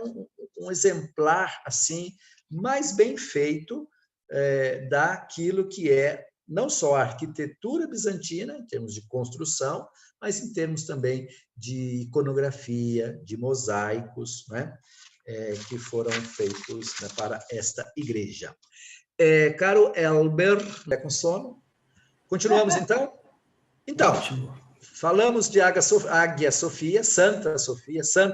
um exemplar, assim, mais bem feito daquilo que é não só a arquitetura bizantina, em termos de construção, mas em termos também de iconografia, de mosaicos, né, que foram feitos, né, para esta igreja. Caro Elber, com sono? Continuamos, então? Então, ótimo. Falamos de Águia Sofia, Santa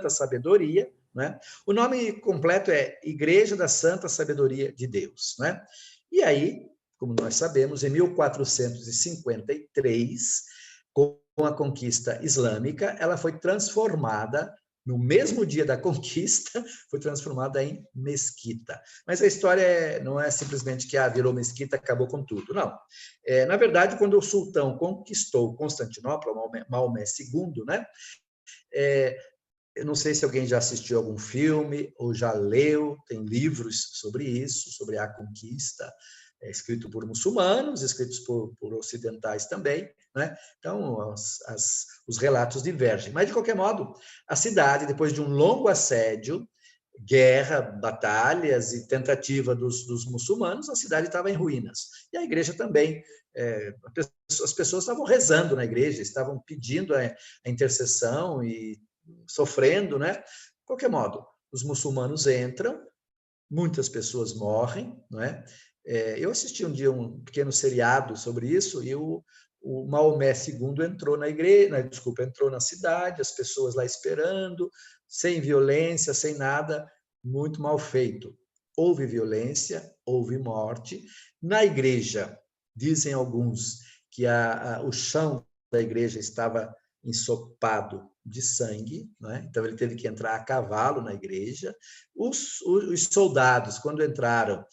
Sabedoria, né? O nome completo é Igreja da Santa Sabedoria de Deus, né? E aí, como nós sabemos, em 1453, com a conquista islâmica, ela foi transformada no mesmo dia da conquista, foi transformada em mesquita. Mas a história não é simplesmente que virou mesquita, acabou com tudo. Não. Na verdade, quando o sultão conquistou Constantinopla, Maomé II, né? Eu não sei se alguém já assistiu algum filme ou já leu, tem livros sobre isso, sobre a conquista, escrito por muçulmanos, escritos por ocidentais também, né? Então, os relatos divergem. Mas, de qualquer modo, a cidade, depois de um longo assédio, guerra, batalhas e tentativa dos muçulmanos, a cidade estava em ruínas. E a igreja também. As pessoas estavam rezando na igreja, estavam pedindo a intercessão e sofrendo, né? De qualquer modo, os muçulmanos entram, muitas pessoas morrem, não é? Eu assisti um dia um pequeno seriado sobre isso e o Maomé II entrou na igreja, entrou na cidade, as pessoas lá esperando, sem violência, sem nada, muito mal feito. Houve violência, houve morte. Na igreja, dizem alguns que o chão da igreja estava ensopado de sangue, né? Então ele teve que entrar a cavalo na igreja. Os soldados, quando entraram,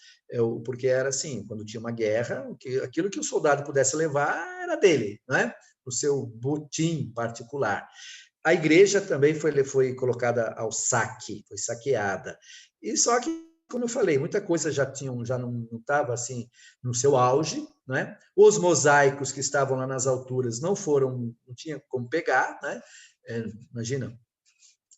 porque era assim, quando tinha uma guerra, aquilo que o soldado pudesse levar era dele, né? O seu botim particular. A igreja também foi colocada ao saque, foi saqueada. E só que, como eu falei, muita coisa já não estava assim no seu auge, né? Os mosaicos que estavam lá nas alturas não tinha como pegar, né? Imagina.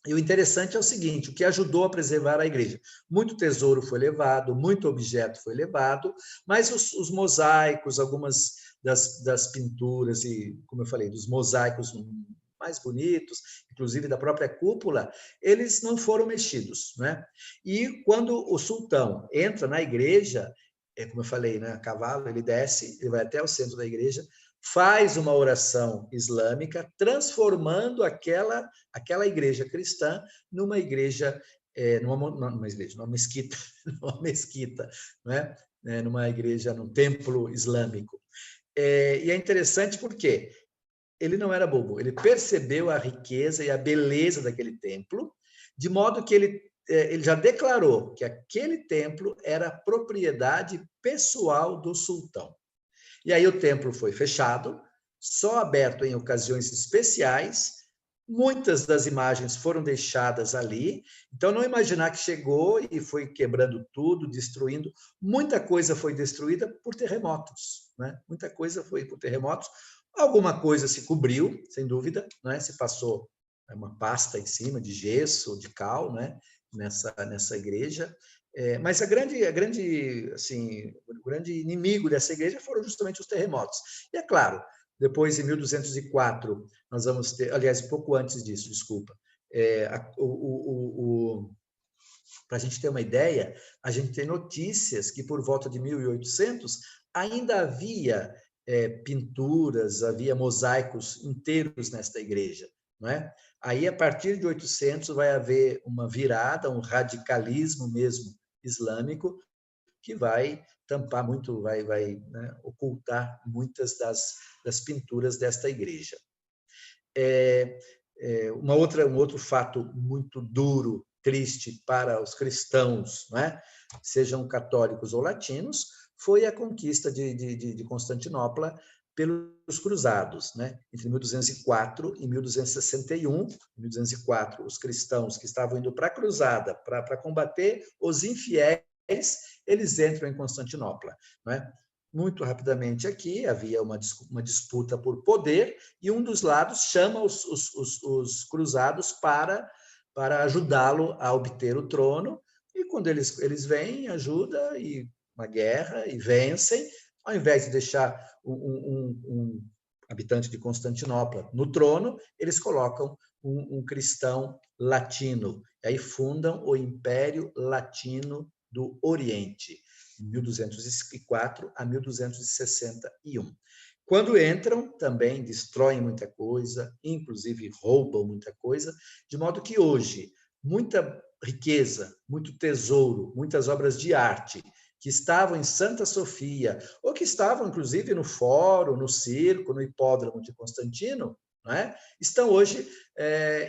E o interessante é o seguinte, o que ajudou a preservar a igreja. Muito tesouro foi levado, muito objeto foi levado, mas os mosaicos, algumas das pinturas e, como eu falei, dos mosaicos mais bonitos, inclusive da própria cúpula, eles não foram mexidos, né? E quando o sultão entra na igreja, como eu falei, né, a cavalo, ele desce, ele vai até o centro da igreja, faz uma oração islâmica, transformando aquela igreja cristã numa igreja, numa mesquita, numa mesquita, né? Numa igreja, num templo islâmico. E é interessante porque ele não era bobo, ele percebeu a riqueza e a beleza daquele templo, de modo que ele já declarou que aquele templo era propriedade pessoal do sultão. E aí o templo foi fechado, só aberto em ocasiões especiais. Muitas das imagens foram deixadas ali. Então, não imaginar que chegou e foi quebrando tudo, destruindo. Muita coisa foi destruída por terremotos, né? Muita coisa foi por terremotos. Alguma coisa se cobriu, sem dúvida, né? Se passou uma pasta em cima de gesso, de cal, né? Nessa igreja. Mas o grande inimigo dessa igreja foram justamente os terremotos. E é claro, depois, em 1204, nós vamos ter, aliás, pouco antes disso, desculpa, para a gente ter uma ideia, a gente tem notícias que por volta de 1800 ainda havia pinturas, havia mosaicos inteiros nesta igreja, não é? Aí, a partir de 800, vai haver uma virada, um radicalismo mesmo islâmico, que vai tampar muito, vai né, ocultar muitas das pinturas desta igreja. Um outro fato muito duro, triste para os cristãos, né, sejam católicos ou latinos, foi a conquista de Constantinopla pelos cruzados, né? Entre 1204 e 1261. Em 1204, os cristãos que estavam indo para a cruzada para combater os infiéis, eles entram em Constantinopla, né? Muito rapidamente aqui havia uma disputa por poder e um dos lados chama os cruzados para ajudá-lo a obter o trono, e quando eles vêm, ajuda e uma guerra e vencem, ao invés de deixar um habitante de Constantinopla no trono, eles colocam um cristão latino, e aí fundam o Império Latino do Oriente, de 1204 a 1261. Quando entram, também destroem muita coisa, inclusive roubam muita coisa, de modo que hoje muita riqueza, muito tesouro, muitas obras de arte que estavam em Santa Sofia, ou que estavam, inclusive, no Fórum, no Circo, no Hipódromo de Constantino, não é? Estão hoje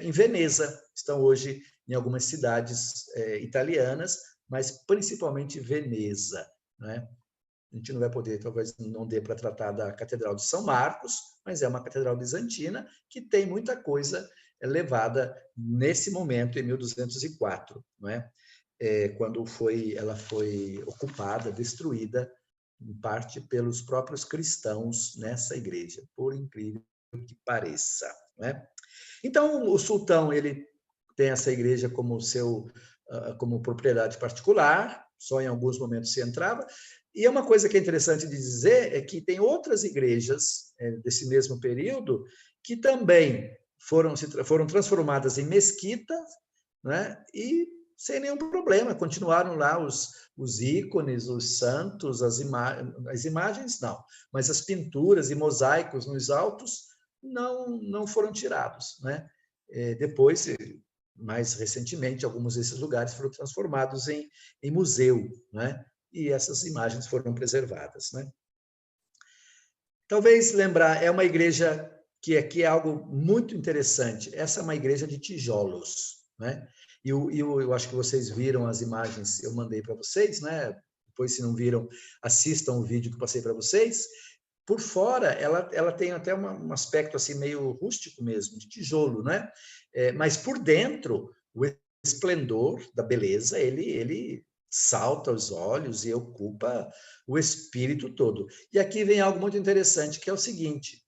em Veneza, estão hoje em algumas cidades italianas, mas principalmente Veneza, não é? A gente não vai poder, talvez não dê para tratar da Catedral de São Marcos, mas é uma catedral bizantina que tem muita coisa levada nesse momento, em 1204, não é? Quando ela foi ocupada, destruída, em parte pelos próprios cristãos nessa igreja, por incrível que pareça, não é? Então, o sultão ele tem essa igreja como como propriedade particular, só em alguns momentos se entrava. E uma coisa que é interessante de dizer é que tem outras igrejas desse mesmo período que também foram transformadas em mesquitas, né? E sem nenhum problema, continuaram lá os ícones, os santos, as imagens não, mas as pinturas e mosaicos nos altos não foram tirados, né? Depois, mais recentemente, alguns desses lugares foram transformados em museu, né? E essas imagens foram preservadas, né? Talvez lembrar, é uma igreja que aqui é algo muito interessante. Essa é uma igreja de tijolos, né? E eu acho que vocês viram as imagens, eu mandei para vocês, né? Depois, se não viram, assistam o vídeo que eu passei para vocês. Por fora, ela tem até um aspecto assim meio rústico mesmo, de tijolo, né? Mas por dentro, o esplendor da beleza, ele salta aos olhos e ocupa o espírito todo. E aqui vem algo muito interessante, que é o seguinte,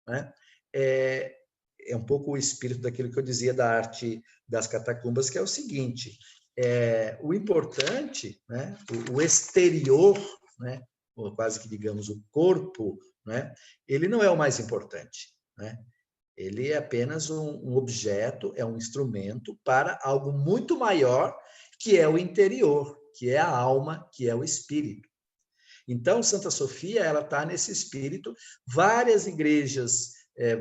né? É um pouco o espírito daquilo que eu dizia da arte das catacumbas, que é o seguinte, o importante, né? O exterior, né? Ou quase que digamos o corpo, né? Ele não é o mais importante, né? Ele é apenas um objeto, é um instrumento para algo muito maior, que é o interior, que é a alma, que é o espírito. Então, Santa Sofia, ela está nesse espírito. Várias igrejas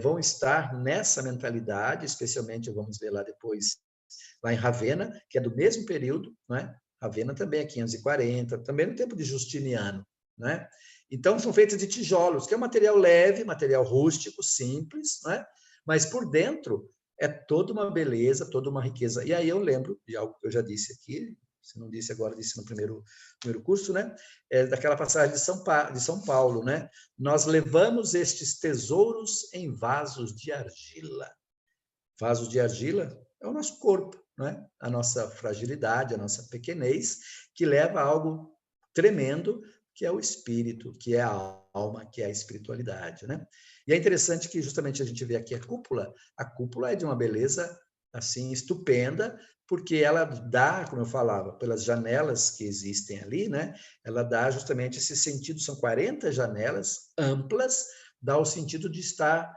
vão estar nessa mentalidade, especialmente, vamos ver lá depois, lá em Ravenna, que é do mesmo período, né? Ravenna também é 540, também no tempo de Justiniano, né? Então, são feitas de tijolos, que é um material leve, material rústico, simples, né? Mas por dentro é toda uma beleza, toda uma riqueza. E aí eu lembro de algo que eu já disse aqui, se não disse agora, disse no primeiro curso, né? Daquela passagem de São Paulo, né? Nós levamos estes tesouros em vasos de argila. Vasos de argila é o nosso corpo, né? A nossa fragilidade, a nossa pequenez, que leva a algo tremendo, que é o espírito, que é a alma, que é a espiritualidade, né? E é interessante que justamente a gente vê aqui a cúpula é de uma beleza assim estupenda, porque ela dá, como eu falava, pelas janelas que existem ali, né? Ela dá justamente esse sentido, são 40 janelas amplas, dá o sentido de estar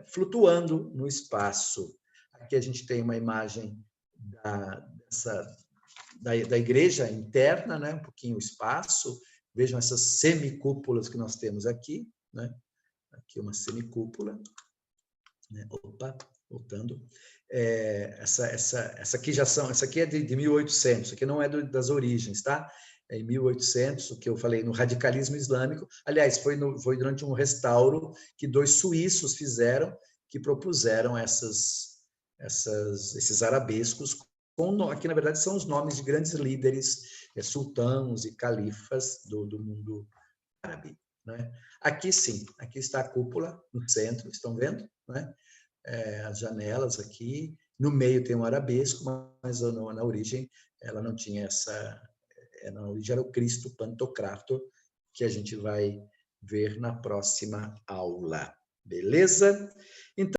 flutuando no espaço. Aqui a gente tem uma imagem da igreja interna, né? Um pouquinho o espaço. Vejam essas semicúpulas que nós temos aqui, né? Aqui uma semicúpula, né? Opa, voltando. Essa aqui é de 1800, isso aqui não é das origens, tá? É em 1800, o que eu falei no radicalismo islâmico. Aliás, foi durante um restauro que 2 suíços fizeram, que propuseram esses arabescos, que na verdade são os nomes de grandes líderes, sultãos e califas do mundo árabe, né? Aqui sim, aqui está a cúpula no centro, estão vendo, né? As janelas aqui, no meio tem um arabesco, mas na origem ela não tinha na origem era o Cristo Pantocrator, que a gente vai ver na próxima aula. Beleza? Então,